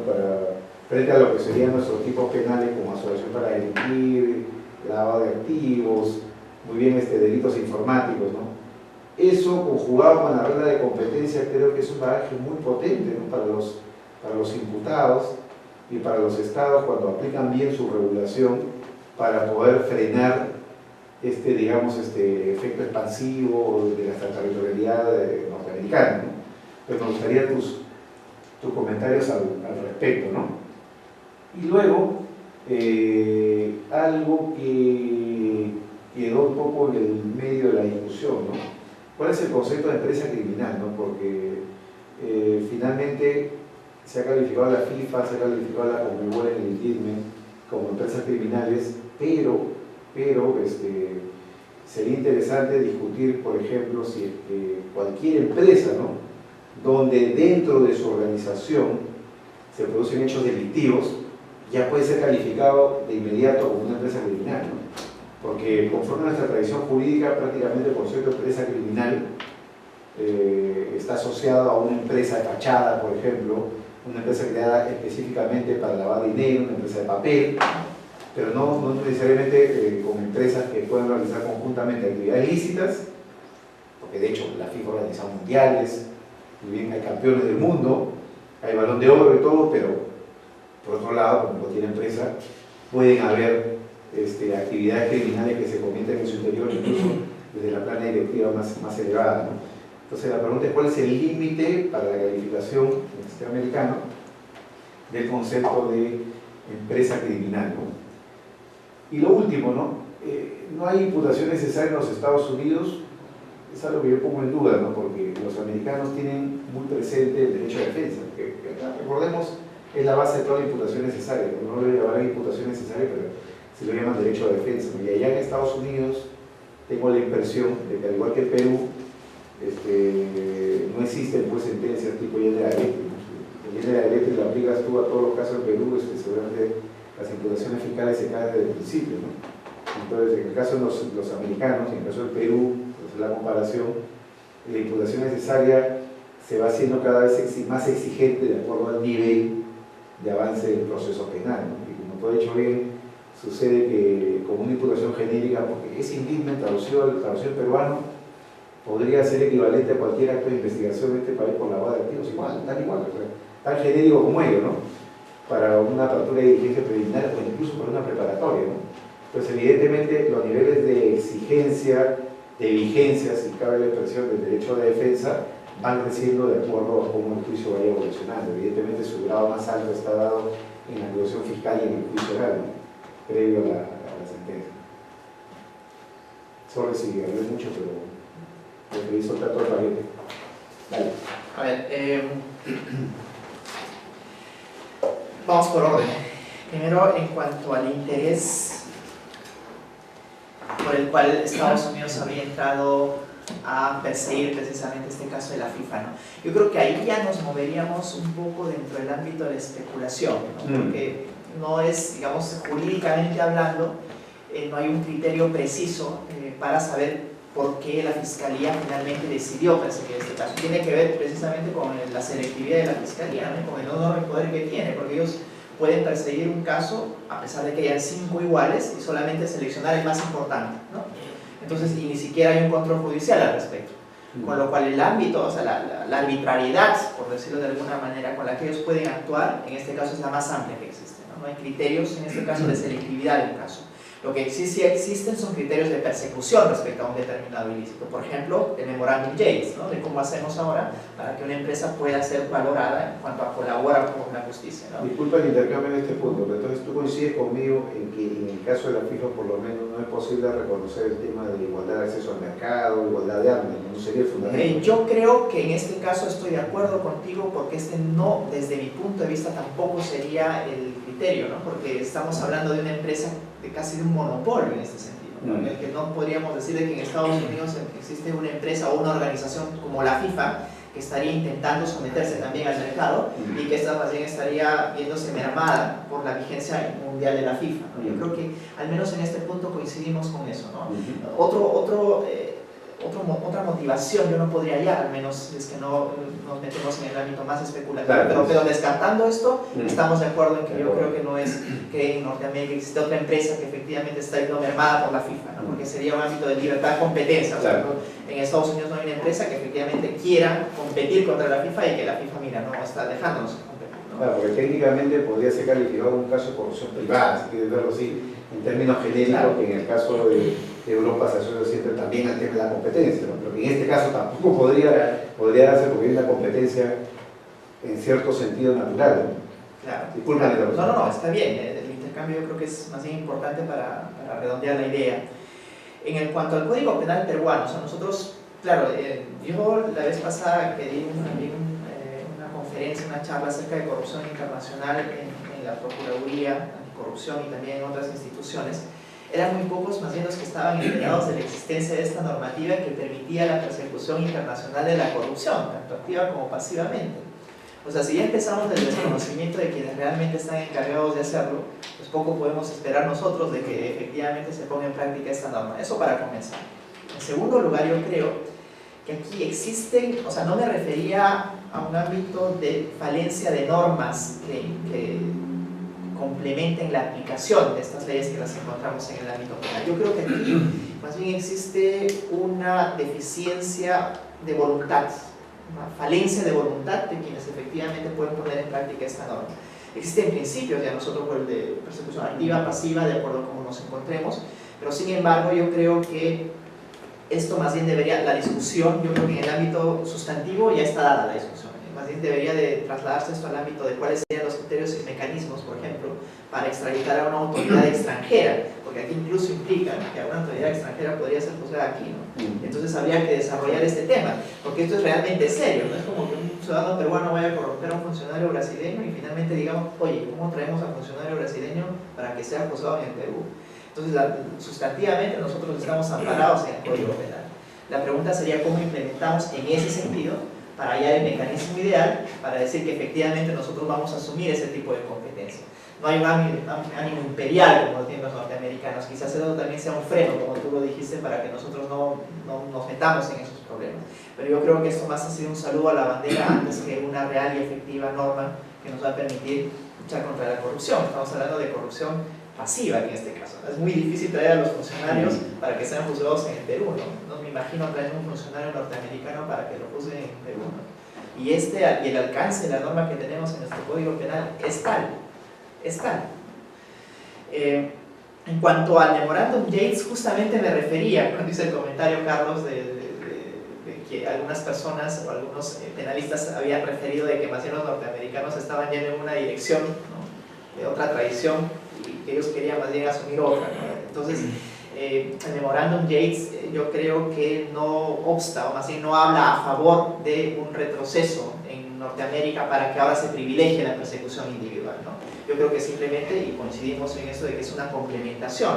Frente a lo que serían nuestros tipos penales como asociación para delinquir, lavado de activos, muy bien delitos informáticos, ¿no? Eso conjugado con la regla de competencia creo que es un bagaje muy potente, ¿no? para los imputados y para los estados cuando aplican bien su regulación para poder frenar digamos, efecto expansivo de la extraterritorialidad norteamericana, ¿no? Pero me gustaría tus comentarios al respecto, ¿no? Y luego, algo que quedó un poco en el medio de la discusión, ¿no? ¿Cuál es el concepto de empresa criminal, ¿no? Porque finalmente se ha calificado a la FIFA, se ha calificado a la Conmebol en el indictment como empresas criminales, pero sería interesante discutir, por ejemplo, si cualquier empresa, ¿no? Donde dentro de su organización se producen hechos delictivos, ya puede ser calificado de inmediato como una empresa criminal, ¿no? Porque conforme a nuestra tradición jurídica, prácticamente el concepto de empresa criminal está asociado a una empresa de fachada, por ejemplo, una empresa creada específicamente para lavar dinero, una empresa de papel, pero no necesariamente con empresas que puedan realizar conjuntamente actividades lícitas, porque de hecho la FIFA organiza mundiales, muy bien, hay campeones del mundo, hay balón de oro y todo, pero por otro lado, como cualquier empresa, pueden haber actividades criminales que se cometen en su interior, incluso desde la plana directiva más elevada, ¿no? Entonces la pregunta es cuál es el límite para la calificación en el sistema americano del concepto de empresa criminal, ¿no? Y lo último, ¿no? No hay imputación necesaria en los Estados Unidos es algo que yo pongo en duda, ¿no? Porque los americanos tienen muy presente el derecho de defensa, que recordemos es la base de toda la imputación necesaria, no lo llamarán imputación necesaria, pero se lo llaman derecho de defensa. Y allá en Estados Unidos tengo la impresión de que al igual que en Perú, no existen pues sentencias tipo General Electric. El General Electric la aplicas tú a todos los casos en Perú, seguramente las imputaciones fiscales se caen desde el principio, ¿no? Entonces, en el caso de los americanos, en el caso del Perú, pues la comparación, la imputación necesaria se va haciendo cada vez más exigente de acuerdo al nivel de avance del proceso penal, ¿no? Y como tú has dicho bien, sucede que con una imputación genérica, porque es indígena traducido al peruano, podría ser equivalente a cualquier acto de investigación en este país por lavado de activos, igual, tan igual, o sea, tan genérico como ello, ¿no? Para una apertura de diligencia preliminar o incluso para una preparatoria, ¿no? Pues evidentemente los niveles de exigencia, de vigencia, si cabe la expresión del derecho de defensa, van creciendo de acuerdo a cómo el juicio vaya evolucionando. Evidentemente su grado más alto está dado en la acusación fiscal y en el juicio oral, ¿no? Previo a la sentencia. Sorry si hablé mucho, pero preferí soltar todo el paquete. Dale. A ver, vamos por orden. Primero, en cuanto al interés por el cual Estados Unidos habría entrado a perseguir precisamente este caso de la FIFA, ¿no? Yo creo que ahí ya nos moveríamos un poco dentro del ámbito de la especulación, ¿no? Porque no es, digamos, jurídicamente hablando, no hay un criterio preciso para saber por qué la Fiscalía finalmente decidió perseguir este caso. Tiene que ver precisamente con la selectividad de la Fiscalía, ¿no? Con el enorme poder que tiene, porque ellos pueden perseguir un caso a pesar de que hayan 5 iguales y solamente seleccionar el más importante, ¿no? Entonces, y ni siquiera hay un control judicial al respecto. Con lo cual el ámbito, o sea, la arbitrariedad, por decirlo de alguna manera, con la que ellos pueden actuar, en este caso es la más amplia que existe, ¿no? No hay criterios, en este caso, de selectividad en un caso. Lo que sí existen son criterios de persecución respecto a un determinado ilícito. Por ejemplo, el memorándum Yates, ¿no? De cómo hacemos ahora para que una empresa pueda ser valorada en cuanto a colaborar con la justicia, ¿no? Disculpa el intercambio en este punto, pero entonces tú coincides conmigo en que en el caso de la FIFA por lo menos no es posible reconocer el tema de igualdad de acceso al mercado, igualdad de armas, no sería el fundamento. Yo creo que en este caso estoy de acuerdo contigo porque no, desde mi punto de vista, tampoco sería el criterio, ¿no? Porque estamos hablando de una empresa de casi de un monopolio en este sentido, ¿no? En el que no podríamos decir de que en Estados Unidos existe una empresa o una organización como la FIFA que estaría intentando someterse también al mercado y que esta más bien estaría viéndose mermada por la vigencia mundial de la FIFA, ¿no? Yo creo que al menos en este punto coincidimos con eso, ¿no? Otra motivación yo no podría hallar, al menos es que no nos metemos en el ámbito más especulativo, claro, pero descartando esto, estamos de acuerdo en que yo creo que no es que en Norteamérica existe otra empresa que efectivamente está siendo mermada por la FIFA, ¿no? Porque sería un ámbito de libertad de competencia, o sea, en Estados Unidos no hay una empresa que efectivamente quiera competir contra la FIFA y que la FIFA, mira, no está dejándonos competir, ¿no? Claro, porque técnicamente podría ser calificado un caso de corrupción privada, si quieres verlo así, en términos genéricos, claro, que en el caso de Europa se asocia siempre también al tema de la competencia, ¿no? Pero que en este caso tampoco podría darse porque hay una competencia en cierto sentido natural, ¿no? Claro. Disculpa, claro. No, está bien, el intercambio yo creo que es más bien importante para redondear la idea. En cuanto al Código Penal peruano, o sea, nosotros, claro, yo la vez pasada que di una conferencia, una charla acerca de corrupción internacional en la Procuraduría Anticorrupción y también en otras instituciones, eran muy pocos más bien los que estaban enterados de la existencia de esta normativa que permitía la persecución internacional de la corrupción, tanto activa como pasivamente. O sea, si ya empezamos del desconocimiento de quienes realmente están encargados de hacerlo, pues poco podemos esperar nosotros de que efectivamente se ponga en práctica esta norma. Eso para comenzar. En segundo lugar, yo creo que aquí existen, o sea, no me refería a un ámbito de falencia de normas que complementen la aplicación de estas leyes que las encontramos en el ámbito penal. Yo creo que aquí más bien existe una deficiencia de voluntad, una falencia de voluntad de quienes efectivamente pueden poner en práctica esta norma. Existen principios, ya nosotros por el de persecución activa, pasiva, de acuerdo a cómo nos encontremos, pero sin embargo yo creo que esto más bien debería, la discusión, yo creo que en el ámbito sustantivo ya está dada la discusión, más bien debería de trasladarse esto al ámbito de cuáles serían los criterios y mecanismos, por ejemplo, para extraditar a una autoridad extranjera, porque aquí incluso implica que alguna autoridad extranjera podría ser juzgada aquí, ¿no? Entonces habría que desarrollar este tema, porque esto es realmente serio, no es como que un ciudadano peruano vaya a corromper a un funcionario brasileño y finalmente digamos, oye, ¿cómo traemos al funcionario brasileño para que sea juzgado en el Perú? Entonces, sustantivamente nosotros estamos amparados en el Código Penal. La pregunta sería cómo implementamos en ese sentido para hallar el mecanismo ideal para decir que efectivamente nosotros vamos a asumir ese tipo de competencia. No hay un ánimo imperial como lo tienen los norteamericanos, quizás eso también sea un freno, como tú lo dijiste, para que nosotros no nos metamos en esos problemas. Pero yo creo que esto más ha sido un saludo a la bandera antes que una real y efectiva norma que nos va a permitir luchar contra la corrupción. Estamos hablando de corrupción pasiva en este caso. Es muy difícil traer a los funcionarios para que sean juzgados en el Perú, ¿no? No me imagino traer un funcionario norteamericano para que lo juzguen en el Perú, ¿no? Y el alcance de la norma que tenemos en nuestro Código Penal es tal. En cuanto al memorándum Yates, justamente me refería, cuando hice el comentario, Carlos, de que algunas personas o algunos penalistas habían referido de que más bien los norteamericanos estaban yendo en una dirección, ¿no?, de otra tradición, y que ellos querían más bien asumir otra, ¿no? Entonces, el memorándum Yates yo creo que no obsta, o más bien no habla a favor de un retroceso en Norteamérica para que ahora se privilegie la persecución individual, ¿no? Yo creo que simplemente, y coincidimos en eso, de que es una complementación,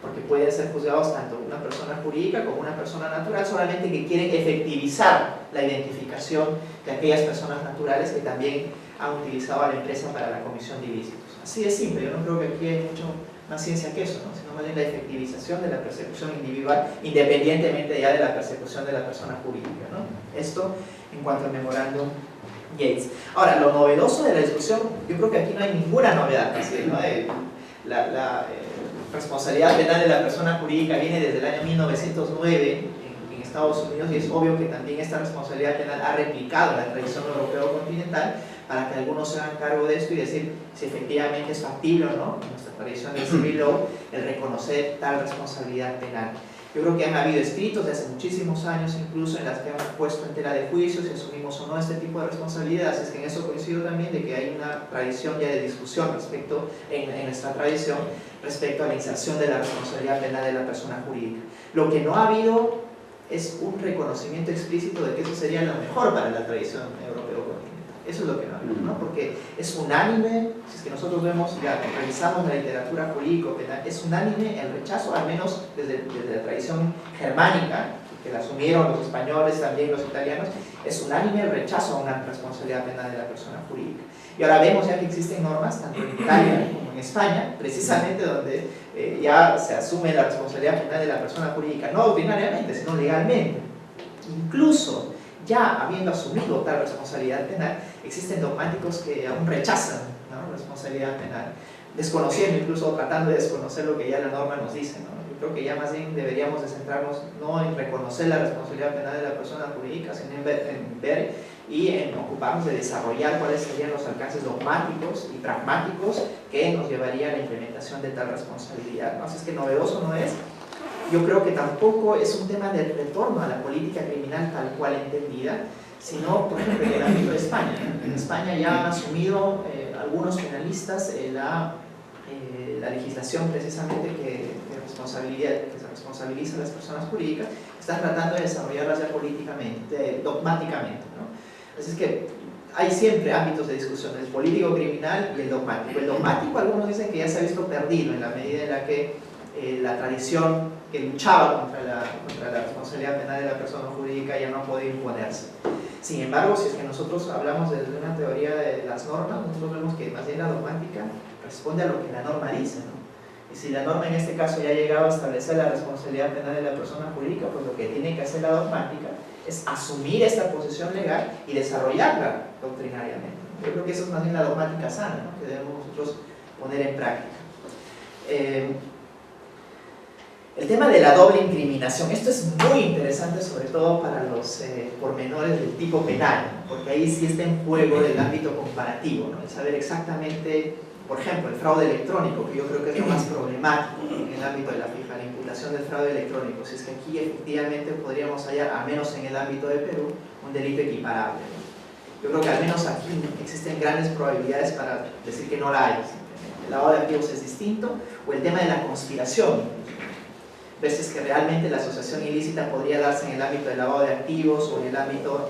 porque pueden ser juzgados tanto una persona jurídica como una persona natural, solamente que quieren efectivizar la identificación de aquellas personas naturales que también han utilizado a la empresa para la comisión de ilícitos. Así de simple, yo no creo que aquí hay mucho más ciencia que eso, ¿no?, sino más bien la efectivización de la persecución individual, independientemente ya de la persecución de la persona jurídica, ¿no? Esto en cuanto al memorándum Yates. Ahora, lo novedoso de la discusión, yo creo que aquí no hay ninguna novedad, ¿sí?, ¿no? La responsabilidad penal de la persona jurídica viene desde el año 1909 en Estados Unidos, y es obvio que también esta responsabilidad penal ha replicado la tradición europeo-continental para que algunos se hagan cargo de esto y decir si efectivamente es factible o no, en nuestra tradición del civil law, el reconocer tal responsabilidad penal. Yo creo que han habido escritos de hace muchísimos años, incluso en las que han puesto en tela de juicio si asumimos o no este tipo de responsabilidad. Así es que en eso coincido también de que hay una tradición ya de discusión respecto, en nuestra tradición, respecto a la inserción de la responsabilidad penal de la persona jurídica. Lo que no ha habido es un reconocimiento explícito de que eso sería lo mejor para la tradición europeo-continental. Eso es lo que no ha habido, ¿no? Porque es unánime, si es que nosotros vemos, ya revisamos la literatura jurídico-penal, es unánime el rechazo, al menos desde la tradición germánica, que la asumieron los españoles, también los italianos, es unánime el rechazo a una responsabilidad penal de la persona jurídica. Y ahora vemos ya que existen normas, tanto en Italia como en España, precisamente donde ya se asume la responsabilidad penal de la persona jurídica, no doctrinariamente, sino legalmente. Incluso ya habiendo asumido tal responsabilidad penal, existen dogmáticos que aún rechazan, ¿no?, responsabilidad penal, desconociendo, incluso tratando de desconocer lo que ya la norma nos dice, ¿no? Yo creo que ya más bien deberíamos de centrarnos no en reconocer la responsabilidad penal de la persona jurídica, sino en ver y en ocuparnos de desarrollar cuáles serían los alcances dogmáticos y pragmáticos que nos llevaría a la implementación de tal responsabilidad, ¿no? Así es que novedoso no es. Yo creo que tampoco es un tema del retorno a la política criminal tal cual entendida, sino, por ejemplo, en el ámbito de España. En España ya han asumido algunos penalistas la legislación precisamente que se responsabiliza a las personas jurídicas, están tratando de desarrollarlas ya políticamente, dogmáticamente, ¿no? Así es que hay siempre ámbitos de discusión, el político criminal y el dogmático. El dogmático, algunos dicen que ya se ha visto perdido en la medida en la que la tradición que luchaba contra la responsabilidad penal de la persona jurídica ya no puede imponerse. Sin embargo, si es que nosotros hablamos desde una teoría de las normas, nosotros vemos que más bien la dogmática responde a lo que la norma dice, ¿no? Y si la norma en este caso ya ha llegado a establecer la responsabilidad penal de la persona jurídica, pues lo que tiene que hacer la dogmática es asumir esta posición legal y desarrollarla doctrinariamente. Yo creo que eso es más bien la dogmática sana, ¿no?, que debemos nosotros poner en práctica. El tema de la doble incriminación, esto es muy interesante, sobre todo para los pormenores del tipo penal, porque ahí sí está en juego el ámbito comparativo, ¿no?, el saber exactamente, por ejemplo, el fraude electrónico, que yo creo que es lo más problemático en el ámbito de la FIFA, la imputación del fraude electrónico. Si es que aquí efectivamente podríamos hallar, al menos en el ámbito de Perú, un delito equiparable, ¿no? Yo creo que al menos aquí existen grandes probabilidades para decir que no la hay, simplemente, el lavado de activos es distinto, o el tema de la conspiración, ver si es que realmente la asociación ilícita podría darse en el ámbito del lavado de activos o en el ámbito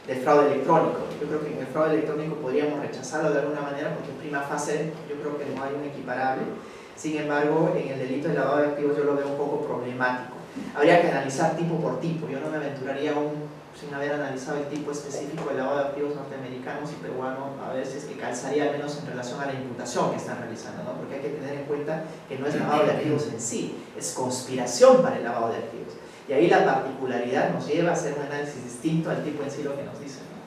del fraude electrónico. Yo creo que en el fraude electrónico podríamos rechazarlo de alguna manera porque en prima fase yo creo que no hay un equiparable. Sin embargo, en el delito de lavado de activos yo lo veo un poco problemático. Habría que analizar tipo por tipo. Yo no me aventuraría aún sin haber analizado el tipo específico de lavado de activos norteamericanos y peruanos, a ver si es que calzaría al menos en relación a la imputación que están realizando, ¿no? Porque hay que tener en cuenta que no es lavado de activos en sí, es conspiración para el lavado de activos. Y ahí la particularidad nos lleva a hacer un análisis distinto al tipo en sí lo que nos dice, ¿no?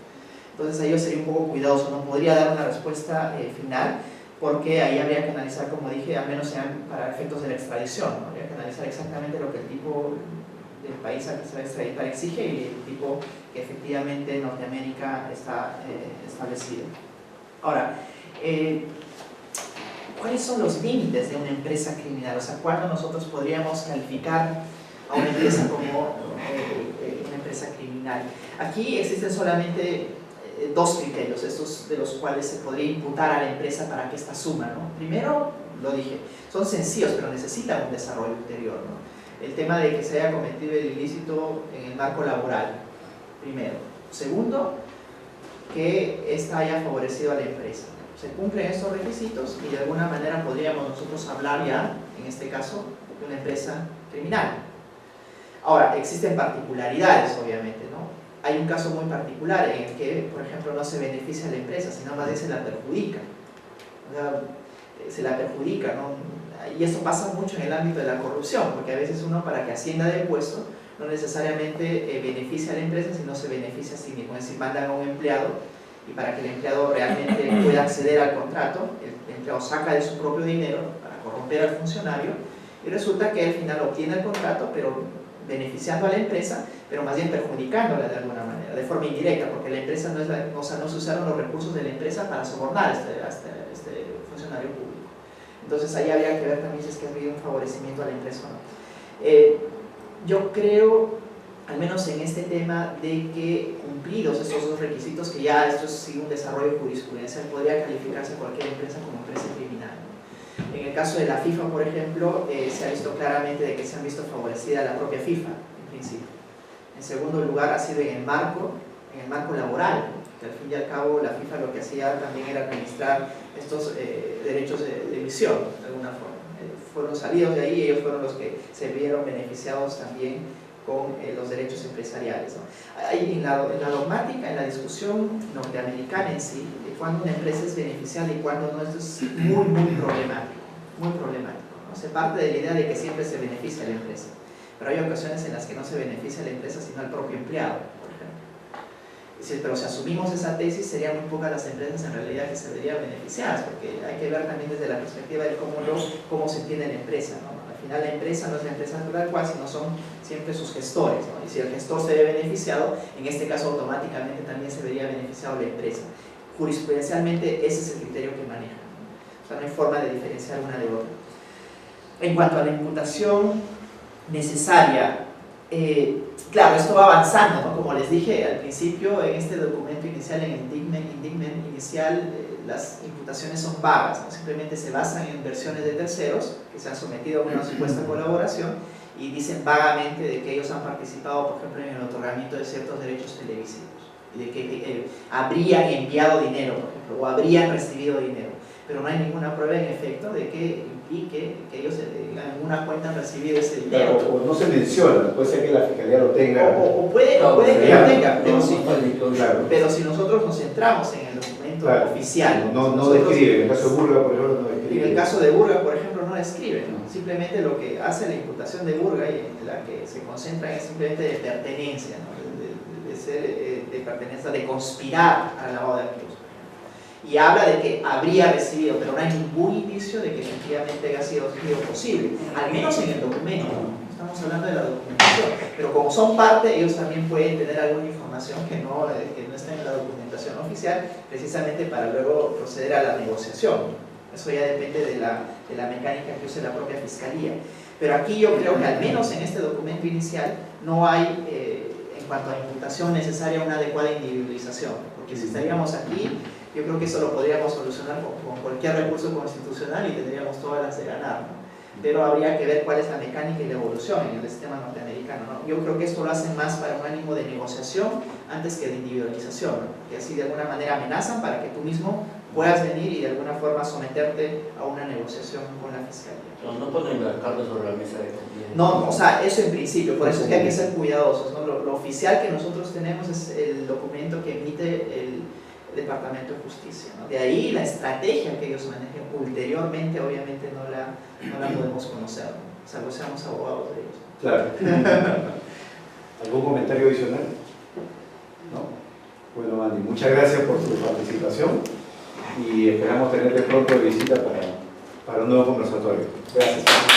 Entonces ahí yo sería un poco cuidadoso, no podría dar una respuesta final, porque ahí habría que analizar, como dije, al menos sean para efectos de la extradición, ¿no? Habría que analizar exactamente lo que el tipo del país al que se va a extraditar exige y el tipo que efectivamente en Norteamérica está establecido. Ahora, ¿cuáles son los límites de una empresa criminal? O sea, ¿cuándo nosotros podríamos calificar a una empresa como una empresa criminal? Aquí existen solamente dos criterios, estos de los cuales se podría imputar a la empresa para que ésta suma, ¿no? Primero, lo dije, son sencillos, pero necesitan un desarrollo ulterior, ¿no? El tema de que se haya cometido el ilícito en el marco laboral, primero. Segundo, que ésta haya favorecido a la empresa. Se cumplen estos requisitos y de alguna manera podríamos nosotros hablar ya, en este caso, de una empresa criminal. Ahora, existen particularidades, obviamente, ¿no? Hay un caso muy particular en el que, por ejemplo, no se beneficia a la empresa, sino más bien se la perjudica. O sea, se la perjudica, ¿no? Y esto pasa mucho en el ámbito de la corrupción, porque a veces uno, para que ascienda de puesto, no necesariamente beneficia a la empresa, sino se beneficia a sí mismo. Es decir, mandan a un empleado y para que el empleado realmente pueda acceder al contrato, el empleado saca de su propio dinero para corromper al funcionario y resulta que al final obtiene el contrato, pero beneficiando a la empresa, pero más bien perjudicándola de alguna manera, de forma indirecta, porque la empresa no es o sea, no se usaron los recursos de la empresa para sobornar a este funcionario público. Entonces ahí habría que ver también si es que ha habido un favorecimiento a la empresa o no. Yo creo, al menos en este tema, de que cumplidos estos dos requisitos, que ya esto es sí, un desarrollo jurisprudencial, podría calificarse cualquier empresa como empresa criminal. En el caso de la FIFA, por ejemplo, se ha visto claramente de que se han visto favorecida la propia FIFA, en principio. En segundo lugar, ha sido en el marco laboral, que al fin y al cabo la FIFA lo que hacía también era administrar estos derechos de emisión, de alguna forma. Fueron salidos de ahí y ellos fueron los que se vieron beneficiados también con los derechos empresariales, ¿no? Hay en la dogmática, en la discusión norteamericana en sí, de cuándo una empresa es beneficiada y cuándo no, esto es muy problemático, ¿no? Se parte de la idea de que siempre se beneficia a la empresa, pero hay ocasiones en las que no se beneficia a la empresa sino al propio empleado, por ejemplo. Pero si asumimos esa tesis, serían muy pocas las empresas en realidad que se verían beneficiadas, porque hay que ver también desde la perspectiva de cómo se entiende la empresa, ¿no? Al final la empresa no es la empresa tal cual, sino son siempre sus gestores, ¿no? Y si el gestor se ve beneficiado, en este caso automáticamente también se vería beneficiado la empresa. Jurisprudencialmente ese es el criterio que maneja, ¿no? O sea, no hay forma de diferenciar una de otra. En cuanto a la imputación necesaria, claro, esto va avanzando, ¿no? Como les dije al principio, en este documento inicial, en el indictment inicial, las imputaciones son vagas, ¿no? Simplemente se basan en versiones de terceros que se han sometido a una supuesta colaboración y dicen vagamente de que ellos han participado, por ejemplo, en el otorgamiento de ciertos derechos televisivos y de que habrían enviado dinero, por ejemplo, o habrían recibido dinero, pero no hay ninguna prueba en efecto de que implique que ellos en alguna cuenta han recibido ese dinero. O no se menciona, puede ser que la fiscalía lo tenga. O puede que lo tenga, pero si nosotros nos centramos en el documento oficial. No describe, en el caso de Burga, por ejemplo, no describe. En el caso de Burga, por ejemplo, no describe, ¿no? Simplemente lo que hace la imputación de Burga y en la que se concentra es simplemente de pertenencia, ¿no? de pertenencia, de conspirar al lavado de activos. Y habla de que habría recibido, pero no hay ningún indicio de que efectivamente haya sido posible, al menos en el documento. Estamos hablando de la documentación, pero como son parte, ellos también pueden tener alguna información que no está en la documentación oficial, precisamente para luego proceder a la negociación. Eso ya depende de la mecánica que use la propia fiscalía. Pero aquí yo creo que al menos en este documento inicial no hay, en cuanto a imputación necesaria, una adecuada individualización, porque si estaríamos aquí Yo creo que eso lo podríamos solucionar con cualquier recurso constitucional y tendríamos todas las de ganar, ¿no? Pero habría que ver cuál es la mecánica y la evolución en el sistema norteamericano, ¿no? Yo creo que esto lo hacen más para un ánimo de negociación antes que de individualización, ¿no? Que así de alguna manera amenazan para que tú mismo puedas venir y de alguna forma someterte a una negociación con la fiscalía. No ponen las cartas sobre la mesa de No, o sea, eso en principio, por eso es que hay que ser cuidadosos, ¿no? Lo oficial que nosotros tenemos es el documento que emite el Departamento de Justicia, ¿no? De ahí la estrategia que ellos manejen ulteriormente, obviamente no la podemos conocer, ¿no? Salvo seamos abogados de ellos. Claro. ¿Algún comentario adicional? ¿No? Bueno, Andy, muchas gracias por tu participación y esperamos tenerte pronto de visita para un nuevo conversatorio. Gracias.